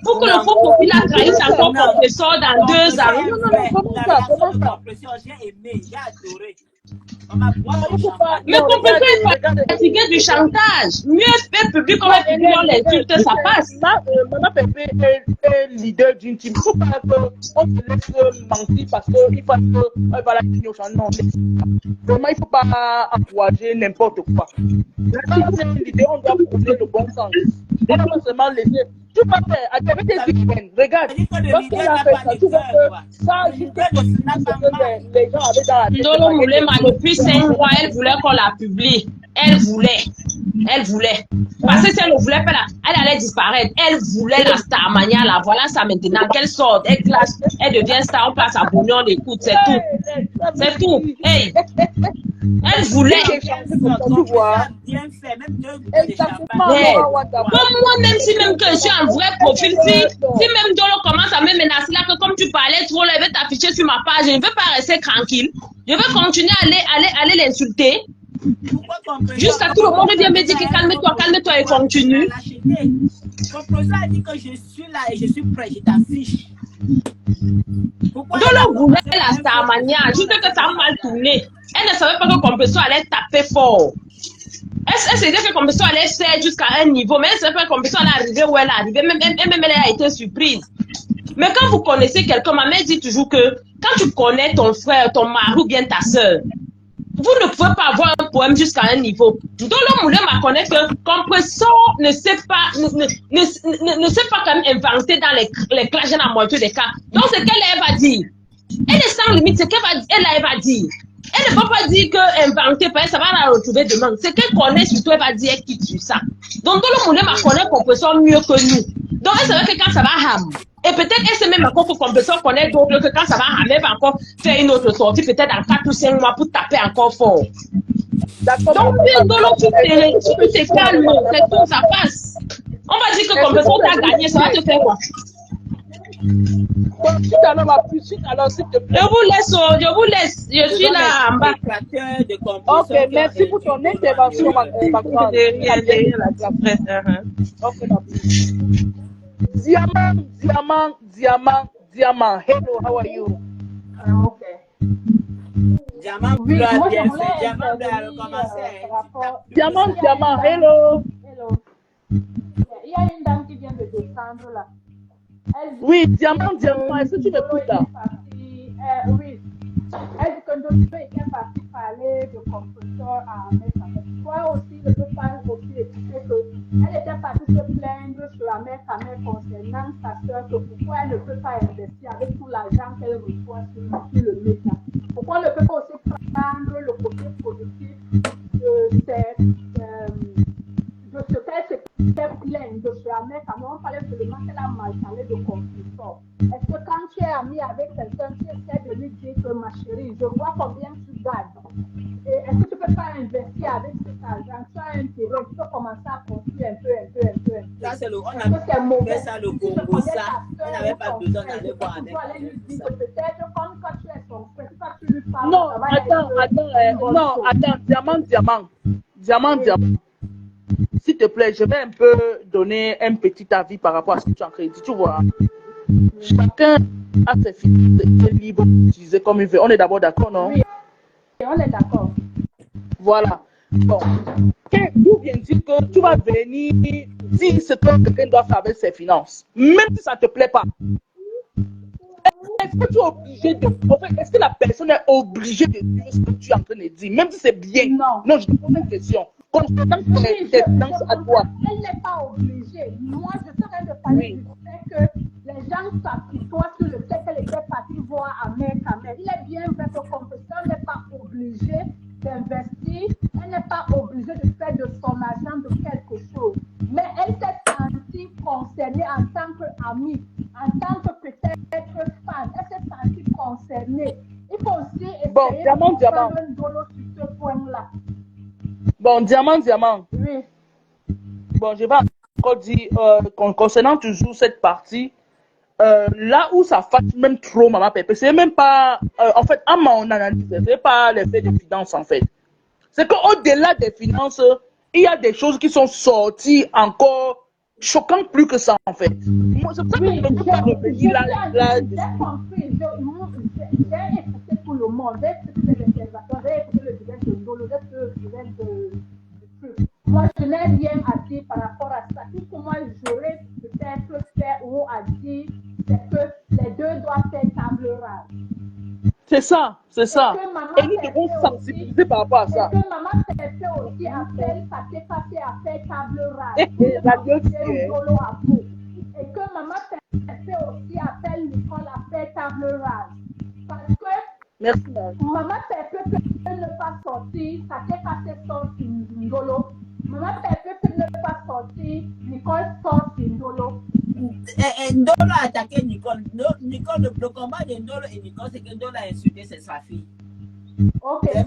pour que le faux profil la trahisse encore Compressor dans 2 ans. Compressor, j'ai aimé, j'ai adoré. Mais Compressor est pas fatigué du chantage. Mieux fait publier comme un public, on l'insulte, ça passe. Maman Pépé est leader d'une team. Il ne faut pas qu'on se laisse mentir parce qu'il faut qu'elle va la finir au champ. Non, vraiment, il ne faut pas encourager n'importe quoi. La team, c'est une leader, on doit poser le bon sens. On va pas seulement laisser. Tu vois, regarde, lorsqu'elle a fait ça, tu vois que ça, jusqu'à ce que les gens avaient dans la tête. Ndolo Moulema, depuis 5 mois, elle voulait qu'on la publie. Elle voulait. Parce que si elle ne voulait pas, elle allait disparaître. Elle voulait la star mania, là. Voilà ça maintenant. Qu'elle sorte, elle clash, elle devient star, on passe à Bouillon, on écoute, c'est tout. C'est tout. Hey. Elle voulait. Bien fait, même 2 Hey. Comme moi, même si même que je suis un vrai profil, si même Dolo commence à me menacer là, que comme tu parlais trop, là, elle va t'afficher sur ma page, je ne veux pas rester tranquille. Je veux continuer à aller l'insulter. Jusqu'à tout le monde vient me dire que calme-toi et continue. Composa a dit que je suis là et je suis prêt, je t'affiche. Dolo voulait la Starmania, juste que ça a mal tourné. Elle ne savait pas que Composo allait taper fort. Elle s'est dit que Composo allait faire jusqu'à un niveau, mais elle ne savait pas que Composo allait arriver où elle est arrivée. Même elle a été surprise. Mais quand vous connaissez quelqu'un, ma mère dit toujours que quand tu connais ton frère, ton mari ou bien ta soeur, vous ne pouvez pas avoir un poème jusqu'à un niveau. Dolo Moulema connaît que Composo ne sait pas quand même inventer dans les clashs dans la moitié des cas. Donc c'est qu'elle va dire. Elle est sans limite, c'est qu'elle va dire. Elle ne va pas dire que inventer, parce que ça va la retrouver demain. C'est qu'elle connaît surtout, elle va dire elle quitte sur ça. Donc Dolo Moulema connaît Composo mieux que nous. Donc elle savait que quand ça va ham. Et peut-être elle sait même encore que Composo connaît d'autres que quand ça va ham, elle va encore faire une autre sortie, peut-être dans 4 ou 5 mois pour taper encore fort. Donc Dolo, tu te calmes, c'est tout, ça passe. On va dire que Composo t'a gagné, ça va te faire quoi? Alors, s'il te plaît. Je vous laisse. Je suis là en bas. Ok, merci pour ton intervention, ma grande. Diamant. Hello, how are you? Okay. Diamant bleu a bien fait. Diamant bleu a recommencé. Diamant, hello. Hello. Il y a une dame qui vient de descendre là. Oui, Diamant, est-ce que tu m'écoutes là? Oui. Elle dit que Ndolo était parti parler de compresseur à Mère. Toi aussi, je peux pas aussi expliquer qu'elle était partie se plaindre sur la Mère concernant sa soeur, que pourquoi elle ne peut pas investir avec tout l'argent qu'elle reçoit sur le média. Pourquoi elle ne peut pas aussi prendre le côté positif de ce qu'elle se plaint de sur la Mère on parlait seulement qu'elle a mal parlé de compresseur. Est-ce que quand tu es ami avec quelqu'un, tu essaies de lui dire que ma chérie, je vois combien tu gagnes. Et est-ce que tu peux pas investir avec cet argent? Tu as intérêt, tu peux commencer à construire un peu. Ça, c'est on a fait ça le Congo, ça. Elle n'avait pas besoin d'aller voir avec peut-être comme quand tu es son frère, quand tu lui parles. Non, attends, Diamant. S'il te plaît, je vais un peu donner un petit avis par rapport à ce que tu as en train de dire. Tu vois, chacun a ses finances, c'est libre d'utiliser comme il veut. On est d'abord d'accord, non? Oui, on est d'accord. Voilà. Bon. D'où vient-il que tu vas venir dire ce que quelqu'un doit faire avec ses finances, même si ça ne te plaît pas? Est-ce que tu es obligé de... En fait, est-ce que la personne est obligée de dire ce que tu es en train de dire, même si c'est bien? Non, je te pose une question. Concernant tes finances à toi. Elle n'est pas obligée. Moi, je suis en train de parler du fait que les gens s'apitoient sur le fait qu'elle était partie voir Amère. Il est bien vrai que Composa n'est pas obligée d'investir. Elle n'est pas obligée de faire de son argent de quelque chose. Mais elle s'est sentie concernée en tant qu'amie, en tant que peut-être fan. Elle s'est sentie concernée. Il faut aussi essayer de comprendre un Ndolo sur ce point-là. Bon, Diamant. Oui. Bon, je vais encore dire, concernant toujours cette partie, là où ça fâche même trop Maman Pépé, c'est même pas, en fait, à mon analyse, c'est pas l'effet des finances, en fait. C'est qu'au-delà des finances, il y a des choses qui sont sorties encore choquantes plus que ça, en fait. Moi, c'est pour ça que je ne peux pas revenir là. J'ai compris, j'ai écouté tout le monde, j'ai écouté les observateurs, j'ai écouté le direct de Ndolo, j'ai écouté le direct du truc. Moi, je n'ai rien à dire par rapport à ça. Tout ce que moi, j'aurais peut-être fait ou à dire, c'est que les deux doivent faire table rase. C'est ça, c'est ça. Et que maman Et nous Pépé devons aussi, sensibiliser par rapport à et ça. que maman Pépé aussi appelle Paté Paté à faire table rase. La gueule, Et Ndolo à bout. Et que maman Pépé aussi appelle Nicole à faire table rase. Parce que Merci. maman Pépé peut ne pas sortir, Paté Paté sort sur Ndolo. Maman Pépé peut ne pas sortir, Nicole sort sur Ndolo. Ndolo a attaqué Nicole. Nicole, le combat de Ndolo et Nicole, c'est que Ndolo a insulté sa fille. Ok, je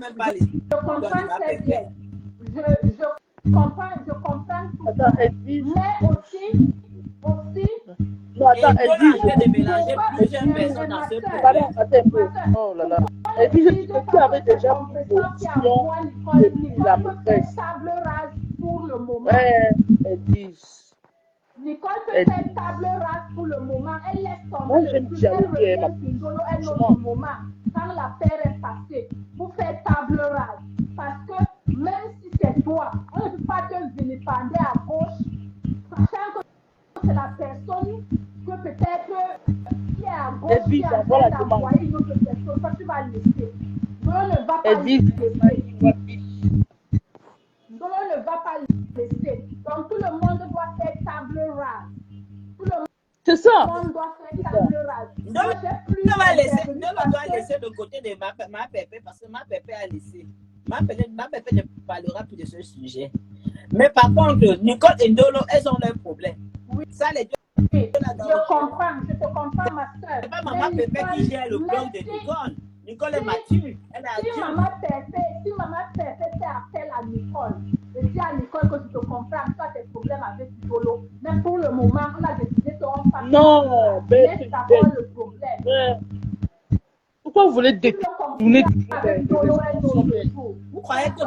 comprends très bien. Je comprends tout. Attends, elle dit. Mais aussi, Non, attends, elle dit. Ndolo est en train de mélanger plusieurs personnes dans ce Pardon, problème. attends un peu. Oh là là. Elle dit, tu avais déjà pris position depuis la maîtresse. table rase pour le moment. Ouais, elle dit. Nicole peut faire table rase pour le moment. Elle laisse tomber Moi, le j'aime truc. bien Elle oublier revient ma sur Ndolo un autre moment. Quand l'affaire est passée, pour faire table rase. Parce que même si c'est toi, on ne peut pas te vilipender à gauche, sachant que c'est la personne que peut-être qui est à gauche, qui est en train d'envoyer une autre personne. Toi, tu vas laisser. Ndolo ne va pas laisser. Ndolo ne va pas laisser. Donc tout le monde doit faire table rase. Tout le C'est ça. monde doit faire table rase. Ndolo doit laisser le côté de ma Pépé parce que ma Pépé a laissé. Ma Pépé ne parlera plus de ce sujet. Mais par contre, Nicole et Ndolo, elles ont leurs problèmes. Oui. Ça, les deux. Je te comprends, ma soeur. C'est pas maman Pépé qui gère le blog de Nicole. Nicole est mature. Elle a Si maman Pépé fait appel à Nicole, et dis à Nicole que tu te comprends, tu as des problèmes avec Ndolo. Mais pour le moment, on a décidé qu'on fasse. Non, laisse d'abord le problème. Ouais. Pourquoi vous voulez détourner avec Ndolo un autre jour. Vous croyez que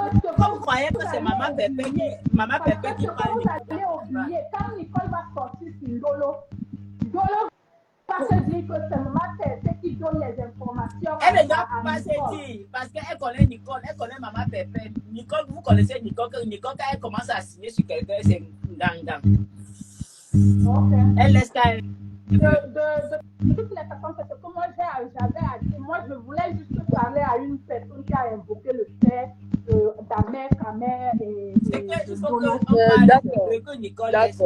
c'est maman Pépé qui parle Vous allez oublier, quand Nicole va sortir sur Ndolo va se dire que c'est maman Pépé qui donne les informations. Elle ne doit pas se dire, parce qu'elle connaît Nicole, elle connaît maman Pépé. Nicole, vous connaissez Nicole, quand elle commence à signer sur quelqu'un, c'est gang. Okay. Elle laisse qu'elle. De toutes les façons, c'est ce que moi j'avais à dire. Moi, je voulais juste parler à une personne qui a invoqué le fait d'Amer, Kamer et. C'est qu'il faut qu'on parle que Nicole laisse.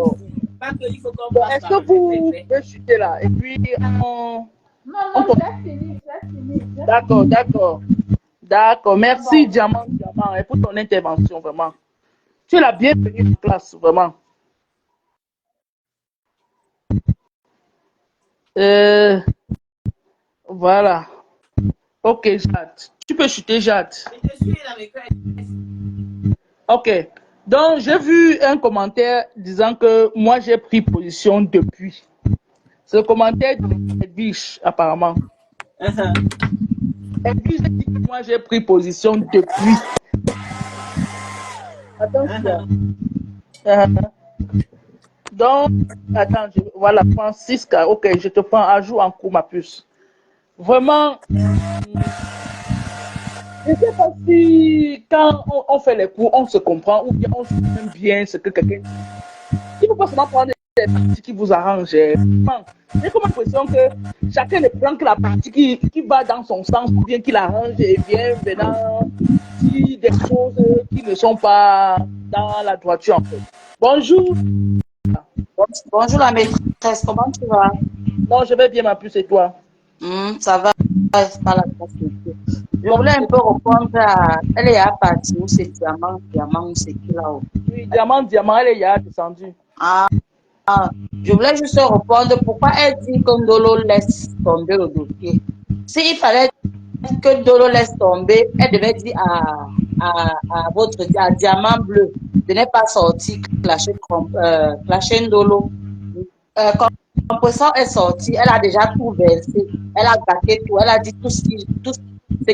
Pas qu'il faut qu'on parle. Est-ce que vous pouvez chuter là? Et puis, Non, j'ai fini. D'accord. Merci, Diamant, pour ton intervention, vraiment. Tu es la bienvenue en classe, vraiment. Voilà. Ok, Jade. Tu peux chuter, Jade. Je suis là, mes frères. Ok. Donc, j'ai vu un commentaire disant que moi, j'ai pris position depuis. C'est le commentaire de Edwige, apparemment. Edwige dit que moi, j'ai pris position depuis. Attention. Donc, attends, voilà, Francisca. Ok, je te prends à jour en cours, ma puce. Vraiment, je ne sais pas si quand on fait les cours, on se comprend ou bien on se comprend bien ce que quelqu'un dit. Il ne faut pas seulement prendre des parties qui vous arrangent. J'ai comme l'impression que chacun ne prend que la partie qui va dans son sens ou bien qui l'arrange et vient venant dire des choses qui ne sont pas dans la droiture en fait. Bonjour. Bonjour la maîtresse, comment tu vas? Non, je vais bien ma puce et toi? Ça va, c'est pas la facilité. Je voulais un peu répondre à... Elle est à partir où c'est diamant, ou c'est qui là-haut? Oui, diamant, elle est descendue. Je voulais juste répondre pourquoi elle dit que Ndolo laisse tomber le dossier. S'il fallait que Ndolo laisse tomber, elle devait dire à Diamant Bleu de ne pas sortir clasher Ndolo. Quand Compressor est sorti, elle a déjà tout versé, elle a gâté tout, elle a dit tout ce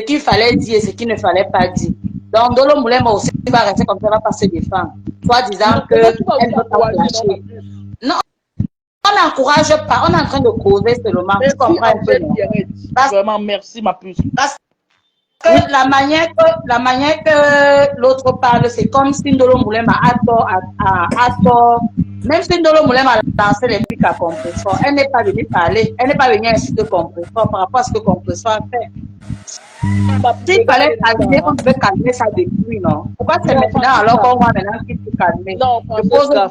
qu'il fallait dire et ce qu'il ne fallait pas dire. Donc Ndolo Moulema aussi va rester comme ça, elle va pas se défendre, soit disant qu'elle ne peut pas clasher. Non, on n'encourage pas, on est en train de causer seulement. Merci, tu comprends un peu, non? Vraiment, merci ma puce. que la manière que l'autre parle, c'est comme si Ndolo Moulema a tort. Même si Ndolo Moulema a lancé les pics à Compressor, elle n'est pas venue parler, elle n'est pas venue insulter Compressor par rapport à ce que Compressor a fait. S'il fallait calmer, on devait calmer ça depuis, non? Pourquoi c'est maintenant alors qu'on va maintenant qu'il faut calmer? Non, Francisca.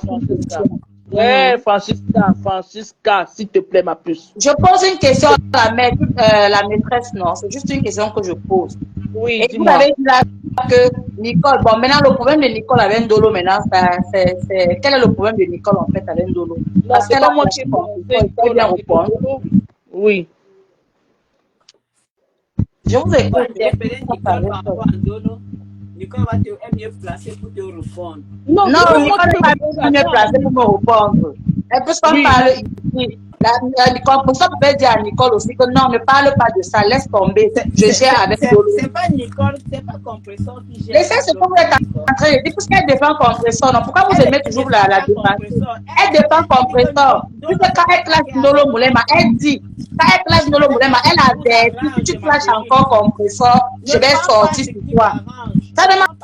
Ouais, Francisca, s'il te plaît, ma puce. Je pose une question à la maîtresse, non? C'est juste une question que je pose. Oui, et vous avez dit là que Nicole, bon, maintenant le problème de Nicole avec Ndolo, maintenant, quel est le problème de Nicole en fait avec Ndolo? Parce qu'elle a moi qui ai bien répondre. Oui. Je vous écoute. Nicole par rapport à Ndolo. Nicole va être mieux placée pour te répondre. Non, Nicole n'est pas mieux placée pour me répondre. Elle peut pas parler ici. Pour ça, vous pouvez dire à Nicole aussi que non, ne parle pas de ça, laisse tomber. Je gère avec Ndolo. C'est pas Nicole, c'est pas Compressor qui gère. Laissez ce que vous êtes en train de dire, puisqu'elle défend Compressor. Non, pourquoi vous aimez toujours la défense? Elle défend Compressor. Puisque quand elle classe Ndolo Moulema, elle dit, quand elle classe Ndolo Moulema, elle a dit, si tu clashes encore Compressor, je vais sortir sur toi. Ça ne m'arrange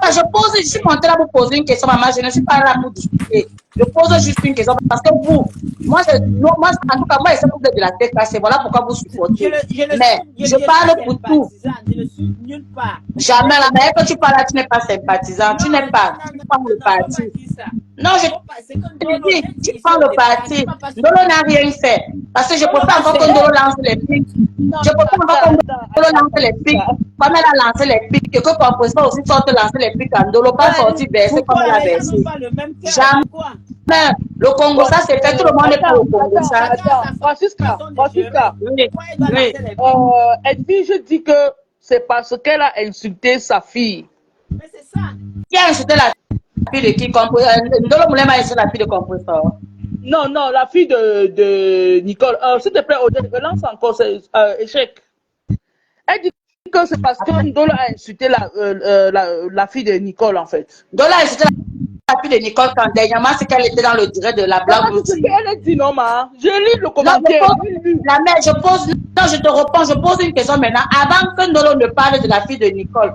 pas. Je suis montée là pour poser une question, maman. Je ne suis pas là pour discuter. Je pose juste une question parce que vous, moi, en tout cas, moi, je sais que vous êtes de la tête cassée. Voilà pourquoi vous supportez. Mais je parle pour tout. Je ne suis nulle part. Jamais la manière que tu parles là, tu n'es pas sympathisant. Tu n'es pas. Tu prends le parti. Non, je te dis, tu prends le parti. Ndolo n'a rien fait. Parce que je peux pas encore que Ndolo lance les pics. Je peux pas encore que Ndolo lance les pics. Comme elle a lancé les pics, que Compressor aussi sorte lancer les pics à Ndolo, pas sorti verser comme elle a versé. Jamais. Le Congo, ça c'est fait, tout le monde n'est pas au Congo. Francisca. Oui. Edwige dit que c'est parce qu'elle a insulté sa fille. Mais c'est ça. Qui a insulté la fille de qui? Ndolo Moulema a insulté la fille de Compressor. Non, la fille de Nicole. S'il te plaît, Odette, relance encore ce échec. Elle dit que c'est parce que Ndolo a insulté la fille de Nicole, en fait. Ndolo a insulté la fille de Nicole quand dernièrement, c'est qu'elle était dans le direct de la blague. C'est ce qu'elle a dit, non, ma. Je lis le commentaire. La mère, je te réponds, je pose une question maintenant. Avant que Ndolo ne parle de la fille de Nicole,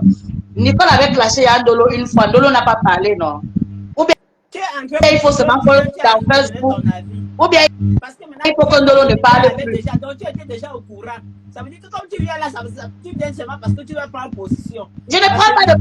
Nicole avait clashé à Ndolo une fois. Ndolo n'a pas parlé, non? Ou bien il faut seulement que dans Facebook. Ou bien il faut que Ndolo ne parle plus. Donc tu étais déjà au courant. Ça veut dire que comme tu viens là, tu viens seulement parce que tu vas prendre position. Je ne prends pas de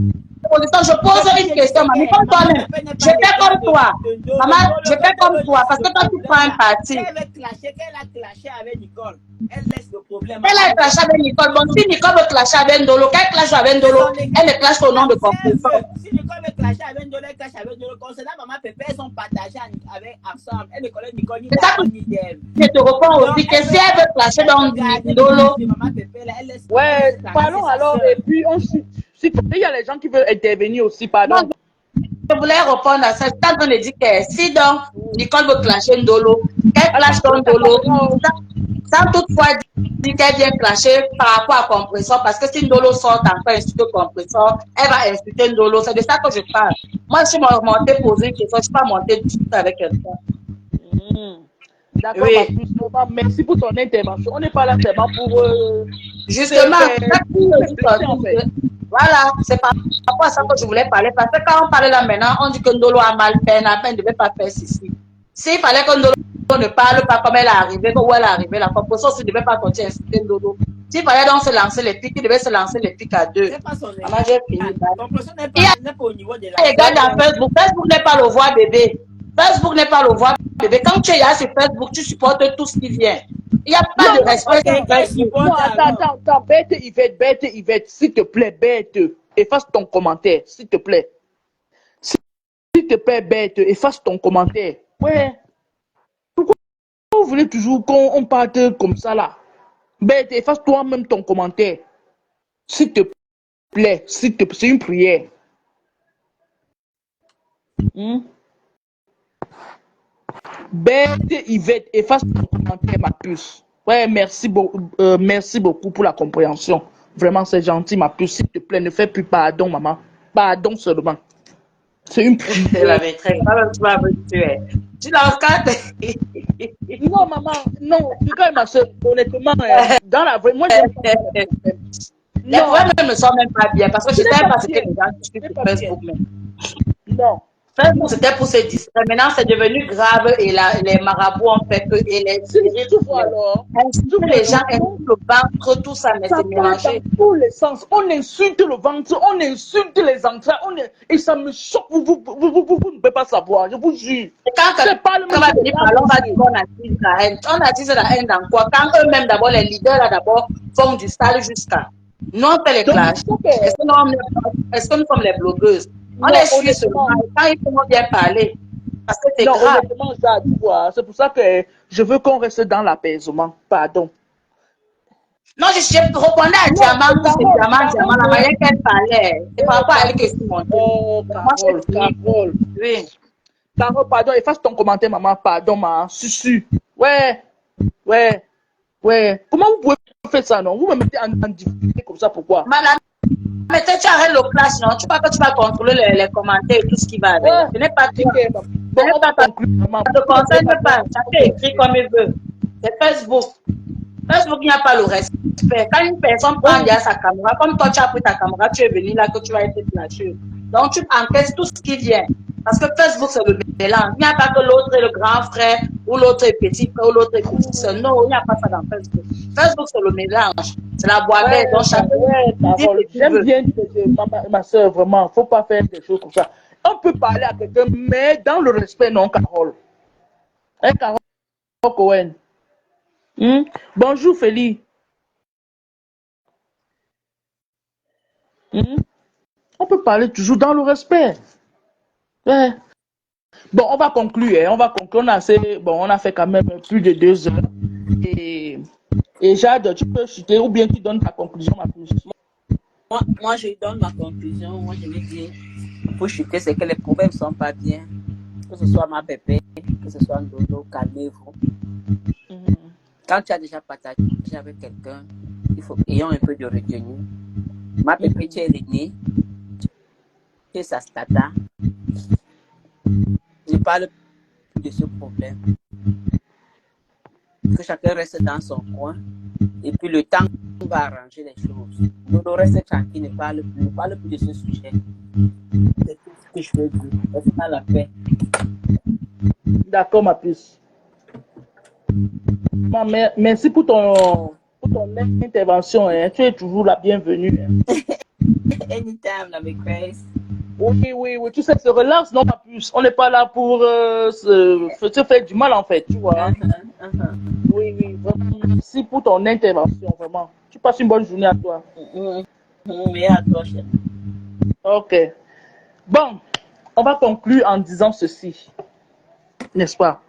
position, je pose une question, maman. Comme toi-même. Je fais comme toi. Maman, je fais comme toi. Parce que toi, tu prends un parti. Qu'elle a clashé avec Nicole. Elle laisse le problème. Elle a clashé avec Nicole. Bon, si Nicole veut clasher avec Ndolo, qu'elle clash avec Ndolo, elle ne clash au nom de Compressor. Si Nicole veut clasher avec Ndolo, elle clash avec Ndolo. Concernant maman Pépé, elles sont partagées avec ensemble. Elle ne connaît Nicole ni d'elle. Je te réponds aussi que si elle veut clasher dans Ndolo. Ouais, parlons alors. Et puis, il y a les gens qui veulent intervenir aussi, pardon. Non, je voulais répondre à ça. Je suis en train de dire que si donc Nicole veut clasher Ndolo, qu'elle clash dans Ndolo, sans toutefois dire qu'elle vient clasher par rapport à Compressor, parce que si Ndolo sort encore insulter Compressor, elle va insulter Ndolo. C'est de ça que je parle. Moi, je suis montée poser une question, je ne suis pas montée discuter avec quelqu'un. D'accord, oui. Merci pour ton intervention. On n'est pas là seulement pour... Justement, voilà, c'est par rapport à ça que je voulais parler. Parce que quand on parle là maintenant, on dit que Ndolo a mal fait, elle ne devait pas faire ceci. S'il fallait que Ndolo ne parle pas comme elle est arrivée, où elle est arrivée, la Compressor ne devait pas continuer à insulter Ndolo. S'il fallait donc se lancer les pics, il devait se lancer les pics à deux. Maman, j'ai fini. Il y a les gars dans Facebook. Facebook n'est pas le voix bébé. Facebook n'est pas le voix bébé. Quand tu es là sur Facebook, tu supportes tout ce qui vient. Il n'y a pas de respect sur Facebook. Non, attends, bête Yvette, s'il te plaît, bête, efface ton commentaire, s'il te plaît. S'il te plaît, bête, efface ton commentaire. Ouais. Pourquoi vous voulez toujours qu'on parte comme ça là? Bête, efface toi-même ton commentaire. S'il te plaît, c'est une prière. Bête Yvette, efface ton commentaire, ma puce. Ouais, merci beaucoup pour la compréhension. Vraiment, c'est gentil, ma puce. S'il te plaît, ne fais plus pardon, maman. Pardon seulement. C'est une prière. La maîtresse, tu l'as encore. Non, maman, non. Tu sais, ma soeur, honnêtement, dans la vraie, moi, Les Non, problèmes ne sont même pas bien parce que je ce ne n'est savais pas pas ce que bien. les gens Ce discutent n'est sur pas bien. Facebook même. Non. Facebook, c'était pour se distraire. Maintenant, c'est devenu grave et les marabouts ont fait que, et les Tu vois alors, insulter les gens, insulter le ventre, tout ça, mais ça c'est part dans mélangé. tous les sens. On insulte le ventre, on insulte les entrailles, et ça me choque. Vous ne pouvez pas savoir, je vous jure. Et quand C'est pas le quelqu'un même va venir parler, on va dire monsieur. qu'on attise la haine. On attise la haine dans quoi? Quand eux-mêmes, d'abord, les leaders, là, d'abord, font du sale jusqu'à. Nous, on fait les Donc, clashs. Est-ce que nous sommes les blogueuses? On non, les suit honnêtement, seulement. Et quand ils font bien parler, parce que c'est non, grave. honnêtement, Jade, tu vois, c'est pour ça que je veux qu'on reste dans l'apaisement. Pardon. Non, je répondais à Non, Diamant, c'est Carole, Diamant, la manière qu'elle parlait. C'est par rapport à elle que je suis montée. Moi, Carole, je suis Carole. oui. Carole, pardon, efface ton commentaire, maman, pardon, ma susu. Ouais, ouais, ouais. Comment vous pouvez faire ça, non? Vous me mettez en difficulté comme ça, pourquoi? Madame, mais tu arrêtes le clash, non? Tu crois que tu vas contrôler les commentaires et tout ce qui va avec. Ouais. Ce n'est pas toi. Bon, on va conclure, maman. Ça ne te concerne pas. Chacun écrit comme il veut. C'est Facebook. Facebook, il n'y a pas le respect. Quand une personne prend déjà sa caméra, comme toi, tu as pris ta caméra, tu es venu là, que tu vas être flashé. Donc, tu encaisses tout ce qui vient. Parce que Facebook, c'est le mélange. Il n'y a pas que l'autre est le grand frère, ou l'autre est petit frère, ou l'autre est petit soeur. Non, il n'y a pas ça dans Facebook. Facebook, c'est le mélange. C'est la boîte. Donc, chacun dit ce qu'il j'aime veut. bien ma soeur, vraiment. Il ne faut pas faire des choses comme ça. On peut parler à quelqu'un, mais dans le respect, non, Carole. Hein, Carole Cohen. Bonjour, Félix. On peut parler toujours dans le respect. Ouais. Bon, on va conclure. On va conclure. On a fait quand même plus de 2 heures. Et Jade, tu peux chuter ou bien tu donnes ta conclusion, ma puce. Moi, je donne ma conclusion. Moi, je vais dire, pour chuter, c'est que les problèmes ne sont pas bien. Que ce soit ma bébé, que ce soit Ndono, calmez-vous. Quand tu as déjà partagé avec quelqu'un, il faut ayons un peu de retenue. Ma bébé, tu es l'aîné, tu es sa stata. Je parle plus de ce problème. Que chacun reste dans son coin. Et puis le temps va arranger les choses. Nous reste tranquille, ne parle plus de ce sujet. C'est tout ce que je veux dire. Reste dans la paix. D'accord, ma puce. Merci pour ton intervention. Hein. Tu es toujours la bienvenue. Hein. Anytime, la maîtresse. Oui. Tu sais, se relance, non, ma puce. On n'est pas là pour se faire du mal, en fait. Tu vois. Oui, vraiment. Merci pour ton intervention, vraiment. Tu passes une bonne journée à toi. Mais à toi, chérie. Ok. Bon, on va conclure en disant ceci. N'est-ce pas?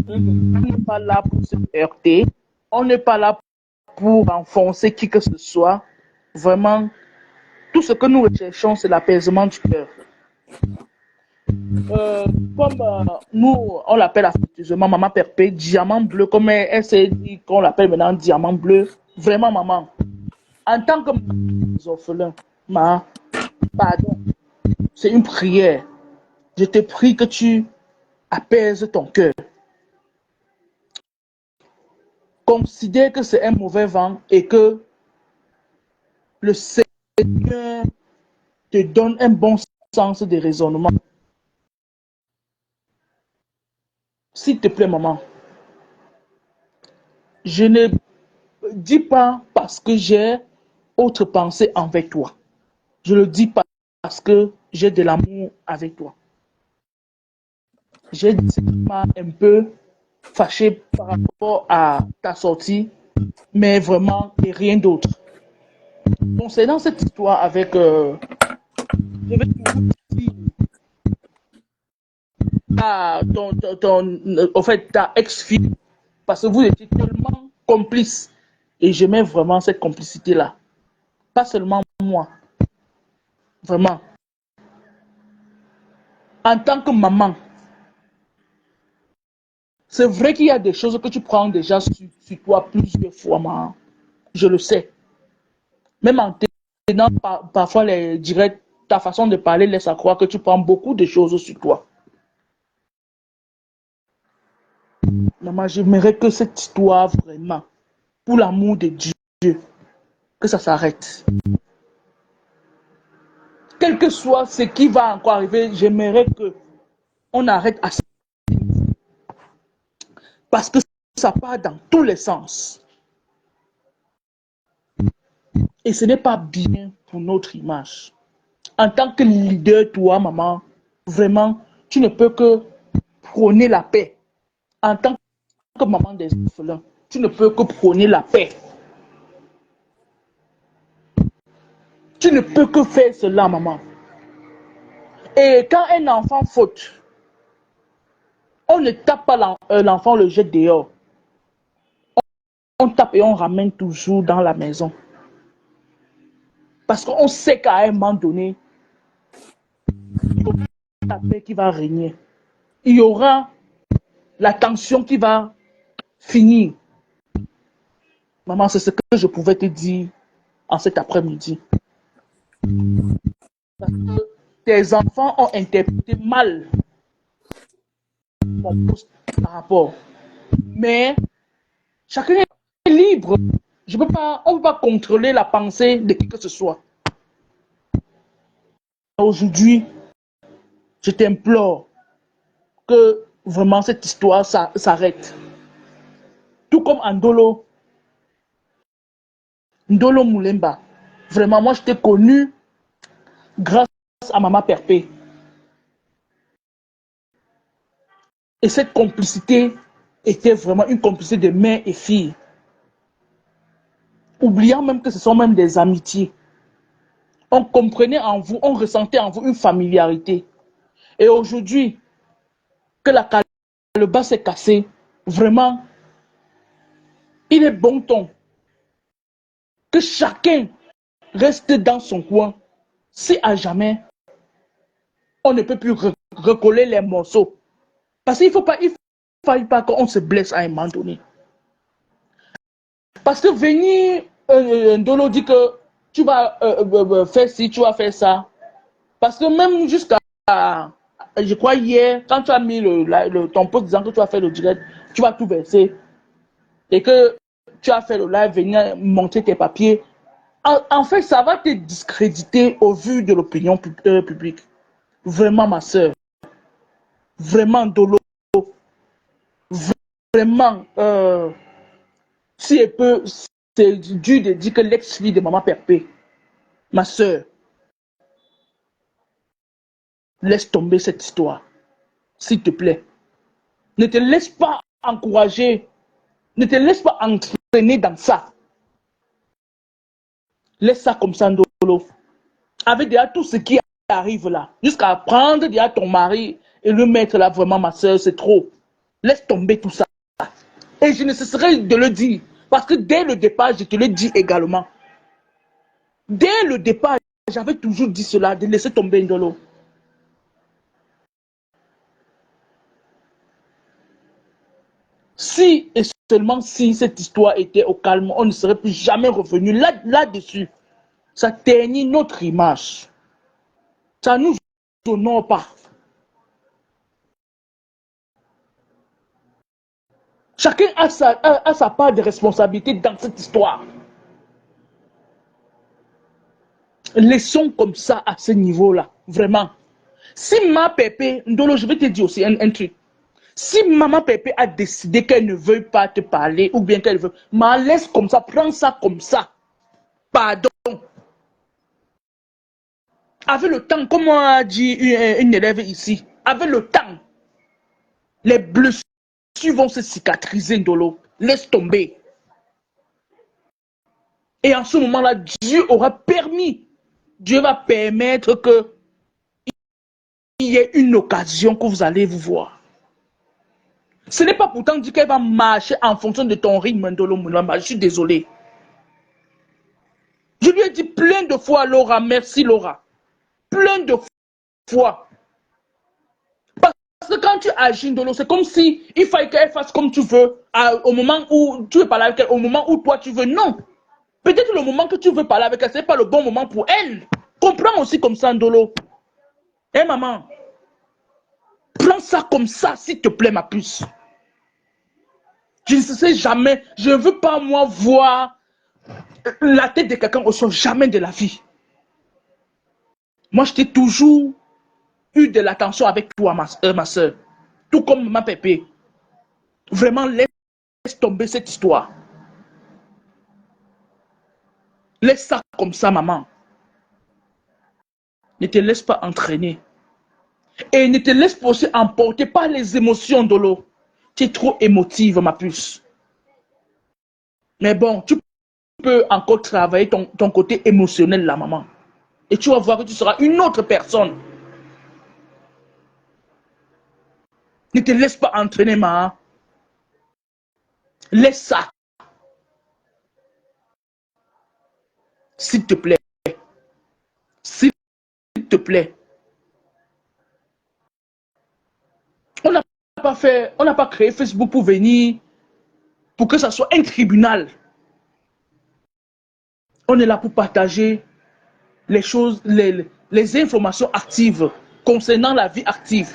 On n'est pas là pour se heurter. On n'est pas là pour enfoncer qui que ce soit. Vraiment, tout ce que nous recherchons, c'est l'apaisement du cœur. Comme nous, on l'appelle affectueusement Maman Perpé, diamant bleu, comme elle s'est dit qu'on l'appelle maintenant diamant bleu. Vraiment, maman, en tant que orphelin, pardon, c'est une prière. Je te prie que tu apaises ton cœur. Considère que c'est un mauvais vent et que le Seigneur te donne un bon sens de raisonnement. S'il te plaît, maman, je ne dis pas parce que j'ai autre pensée envers toi. Je le dis pas parce que j'ai de l'amour avec toi. J'ai un peu fâché par rapport à ta sortie, mais vraiment, et rien d'autre. Concernant cette histoire avec, je vais toujours dire, en fait, ta ex-fille, parce que vous étiez tellement complices, et j'aimais vraiment cette complicité-là. Pas seulement moi, vraiment. En tant que maman, c'est vrai qu'il y a des choses que tu prends déjà sur toi plusieurs fois, maman. Je le sais. Même en tenant parfois les directs, ta façon de parler laisse à croire que tu prends beaucoup de choses sur toi. Maman, j'aimerais que cette histoire, vraiment, pour l'amour de Dieu, que ça s'arrête. quel que soit ce qui va encore arriver, j'aimerais qu'on arrête à ça. Parce que ça part dans tous les sens. Et ce n'est pas bien pour notre image. En tant que leader, toi, maman, vraiment, tu ne peux que prôner la paix. En tant que maman des orphelins, tu ne peux que prôner la paix. Tu ne peux que faire cela, maman. Et quand un enfant faute, on ne tape pas l'enfant, on le jette dehors. On tape et on ramène toujours dans la maison. Parce qu'on sait qu'à un moment donné, il y aura la paix qui va régner. Il y aura la tension qui va finir. Maman, c'est ce que je pouvais te dire en cet après-midi. Parce que tes enfants ont interprété mal mon poste par rapport. Mais chacun est libre. On ne peut pas contrôler la pensée de qui que ce soit. Aujourd'hui, je t'implore que vraiment cette histoire s'arrête. Tout comme Ndolo Moulemba. Vraiment, moi je t'ai connu grâce à Maman Perpé. Et cette complicité était vraiment une complicité de mère et fille. Oubliant même que ce sont même des amitiés. On comprenait en vous, on ressentait en vous une familiarité. Et aujourd'hui, que le bas s'est cassé, vraiment, il est bon ton que chacun reste dans son coin. Si à jamais, on ne peut plus recoller les morceaux. Parce qu'il ne faut pas qu'on se blesse à un moment donné. Parce que venir, Ndolo dit que tu vas faire ci, tu vas faire ça. Parce que même jusqu'à, je crois hier, quand tu as mis ton post disant que tu vas faire le direct, tu vas tout verser. Et que tu as fait le live, venir monter tes papiers. En fait, ça va te discréditer au vu de l'opinion publique. Vraiment, ma soeur. Vraiment, Ndolo. Vraiment, si elle peut, c'est dû de dire que l'ex-fille de Maman Perpé, ma soeur, laisse tomber cette histoire, s'il te plaît. Ne te laisse pas encourager, ne te laisse pas entraîner dans ça. Laisse ça comme ça, Ndolo. Avec déjà tout ce qui arrive là, jusqu'à prendre déjà ton mari et le mettre là, vraiment, ma soeur, c'est trop. Laisse tomber tout ça. Et je ne cesserai de le dire. Parce que dès le départ, je te le dis également. Dès le départ, j'avais toujours dit cela, de laisser tomber Ndolo. Si et seulement si cette histoire était au calme, on ne serait plus jamais revenu là-dessus. Ça ternit notre image. Ça ne nous honore pas. Chacun a sa part de responsabilité dans cette histoire. Laissons comme ça à ce niveau-là, vraiment. Si ma Pépé, Ndolo, je vais te dire aussi un truc. Si Maman Pépé a décidé qu'elle ne veut pas te parler, ou bien qu'elle veut, laisse comme ça, prends ça comme ça. Pardon. Avec le temps, comme on a dit une élève ici, avec le temps, les blessures vont se cicatriser, Ndolo. Laisse tomber. Et en ce moment-là, Dieu aura permis, Dieu va permettre que il y ait une occasion que vous allez vous voir. Ce n'est pas pourtant dit qu'elle va marcher en fonction de ton rythme, Ndolo Moulamba. Je suis désolé. Je lui ai dit plein de fois, Laura, merci Laura. Plein de fois. Parce que quand tu agis, Ndolo, c'est comme si il fallait qu'elle fasse comme tu veux, au moment où tu veux parler avec elle, au moment où toi tu veux. Non. Peut-être le moment que tu veux parler avec elle, ce n'est pas le bon moment pour elle. Comprends aussi comme ça, Ndolo. Eh maman, prends ça comme ça, s'il te plaît, ma puce. Je ne sais jamais, je ne veux pas moi voir la tête de quelqu'un au sol, jamais de la vie. Moi, je t'ai toujours eu de l'attention avec toi, ma soeur. Tout comme ma pépé. Vraiment, laisse tomber cette histoire. Laisse ça comme ça, maman. Ne te laisse pas entraîner. Et ne te laisse pas aussi emporter par les émotions de l'eau. Tu es trop émotive, ma puce. Mais bon, tu peux encore travailler ton côté émotionnel, là, maman. Et tu vas voir que tu seras une autre personne. Ne te laisse pas entraîner, maman. Laisse ça. S'il te plaît. S'il te plaît. On n'a pas créé Facebook pour venir, pour que ça soit un tribunal. On est là pour partager les choses, les informations actives concernant la vie active.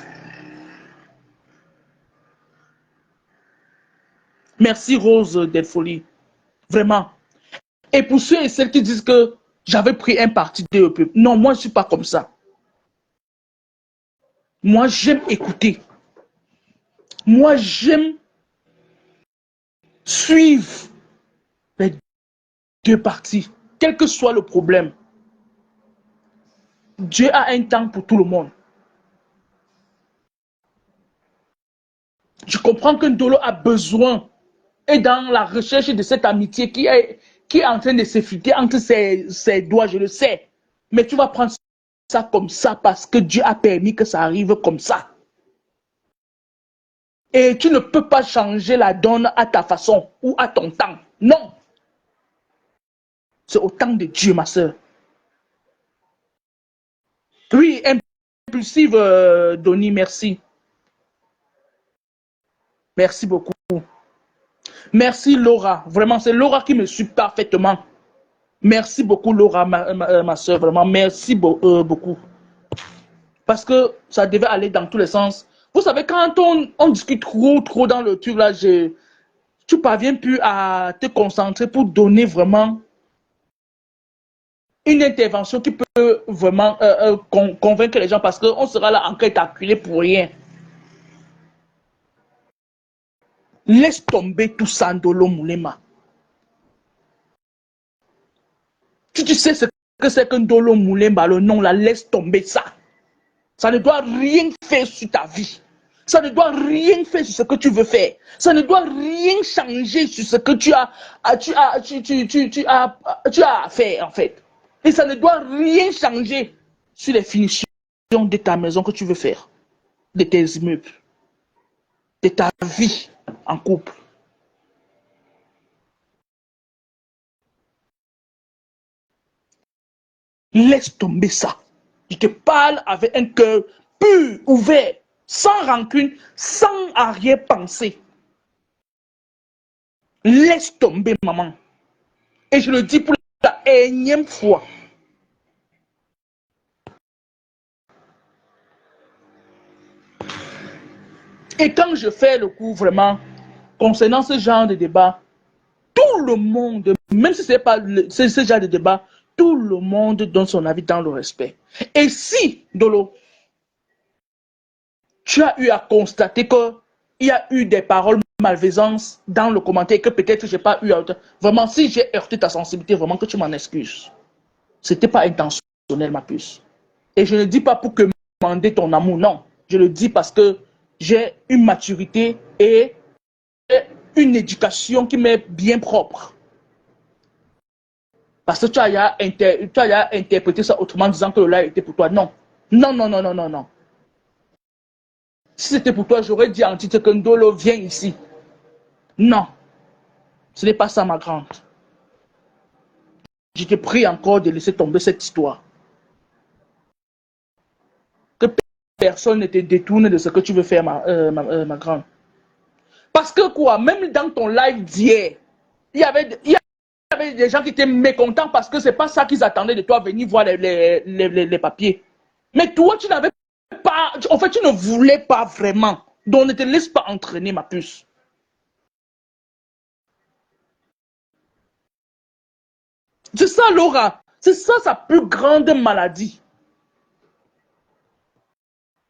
Merci Rose Delfolie. Vraiment. Et pour ceux et celles qui disent que j'avais pris un parti de peuple. Non, moi je ne suis pas comme ça. Moi j'aime écouter. Moi j'aime suivre les deux parties. Quel que soit le problème. Dieu a un temps pour tout le monde. Je comprends que Ndolo a besoin et dans la recherche de cette amitié qui est en train de s'effriter entre ses doigts, je le sais. Mais tu vas prendre ça comme ça parce que Dieu a permis que ça arrive comme ça. Et tu ne peux pas changer la donne à ta façon ou à ton temps. Non. C'est au temps de Dieu, ma soeur. Oui, impulsive, Donnie, merci. Merci beaucoup. Merci Laura. Vraiment, c'est Laura qui me suit parfaitement. Merci beaucoup Laura, ma soeur. Vraiment, merci beaucoup. Parce que ça devait aller dans tous les sens. Vous savez, quand on discute trop dans le truc là, tu parviens plus à te concentrer pour donner vraiment une intervention qui peut vraiment convaincre les gens parce qu'on sera là en train d'acculer pour rien. Laisse tomber tout ça, Ndolo Moulema. Si tu sais ce que c'est que Ndolo Moulema, le nom là, laisse tomber ça. Ça ne doit rien faire sur ta vie. Ça ne doit rien faire sur ce que tu veux faire. Ça ne doit rien changer sur ce que tu as à faire en fait. Et ça ne doit rien changer sur les finitions de ta maison que tu veux faire, de tes immeubles, de ta vie en couple. Laisse tomber ça. Je te parle avec un cœur pur, ouvert, sans rancune, sans arrière-pensée. Laisse tomber, maman. Et je le dis pour la énième fois. Et quand je fais le coup vraiment, concernant ce genre de débat, tout le monde, même si ce n'est pas ce genre de débat, tout le monde donne son avis dans le respect. Et si, Dolo, tu as eu à constater qu'il y a eu des paroles malfaisantes dans le commentaire, que peut-être je n'ai pas eu à... Vraiment, si j'ai heurté ta sensibilité, vraiment que tu m'en excuses. Ce n'était pas intentionnel, ma puce. Et je ne dis pas pour que demander ton amour, non. Je le dis parce que j'ai une maturité et une éducation qui m'est bien propre. Parce que tu as interprété ça autrement en disant que le live était pour toi. Non. Non, non, non, non, non, non. Si c'était pour toi, j'aurais dit en titre que Ndolo vient ici. Non. Ce n'est pas ça, ma grande. Je te prie encore de laisser tomber cette histoire. Que personne ne te détourne de ce que tu veux faire, ma grande. Parce que quoi, même dans ton live d'hier, il y avait des gens qui étaient mécontents parce que ce n'est pas ça qu'ils attendaient de toi, venir voir les papiers. Mais toi, tu n'avais pas... En fait, tu ne voulais pas vraiment. Donc, ne te laisse pas entraîner, ma puce. C'est ça, Laura. C'est ça sa plus grande maladie.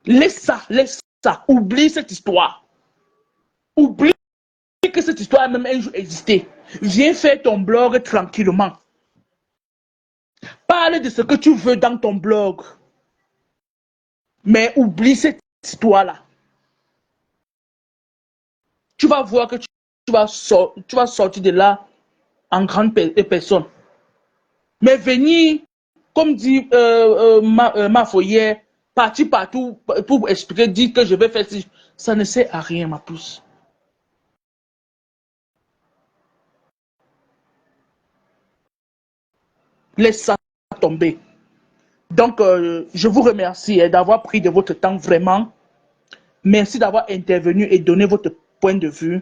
Laisse ça, laisse ça. Oublie cette histoire. Oublie que cette histoire a même un jour existé. Viens faire ton blog tranquillement. Parle de ce que tu veux dans ton blog. Mais oublie cette histoire-là. Tu vas voir que tu vas sortir de là en grande personne. Mais venir, comme dit ma foyer, partir partout pour expliquer, dire que je vais faire ça ne sert à rien, ma pousse. Laisse ça tomber. Donc, je vous remercie d'avoir pris de votre temps vraiment. Merci d'avoir intervenu et donné votre point de vue.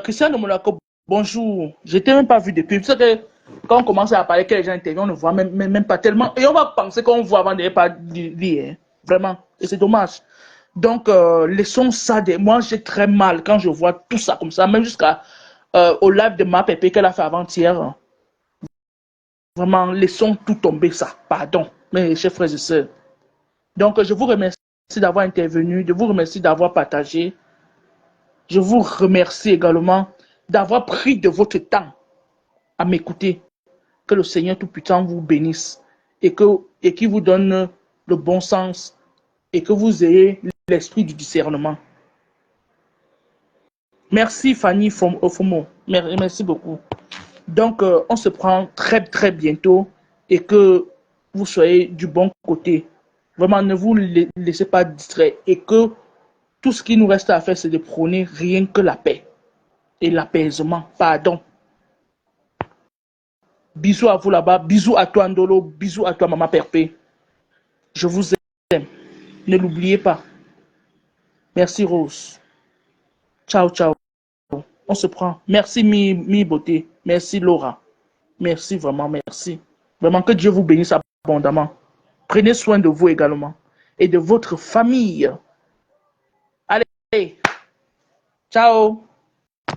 Christian de Monaco, bonjour. Je ne t'ai même pas vu depuis. Parce que quand on commence à parler que les gens interviennent, on ne voit même pas tellement. Et on va penser qu'on voit avant de ne pas lire. Hein. Vraiment. Et c'est dommage. Donc, laissons ça. Moi, j'ai très mal quand je vois tout ça comme ça. Même jusqu'à au live de ma pépé qu'elle a fait avant-hier. Vraiment, laissons tout tomber ça. Pardon, mes chers frères et sœurs. Donc, je vous remercie d'avoir intervenu. Je vous remercie d'avoir partagé. Je vous remercie également d'avoir pris de votre temps à m'écouter. Que le Seigneur Tout-Puissant vous bénisse et qu'il vous donne le bon sens et que vous ayez l'esprit du discernement. Merci Fanny Fomo. Merci beaucoup. Donc, on se prend très, très bientôt et que vous soyez du bon côté. Vraiment, ne vous laissez pas distraire et que tout ce qui nous reste à faire, c'est de prôner rien que la paix et l'apaisement. Pardon. Bisous à vous là-bas. Bisous à toi, Ndolo. Bisous à toi, Maman Perpé. Je vous aime. Ne l'oubliez pas. Merci, Rose. Ciao, ciao. On se prend. Merci, Mi Beauté. Merci, Laura. Merci, vraiment, merci. Vraiment, que Dieu vous bénisse abondamment. Prenez soin de vous également et de votre famille. Allez, ciao.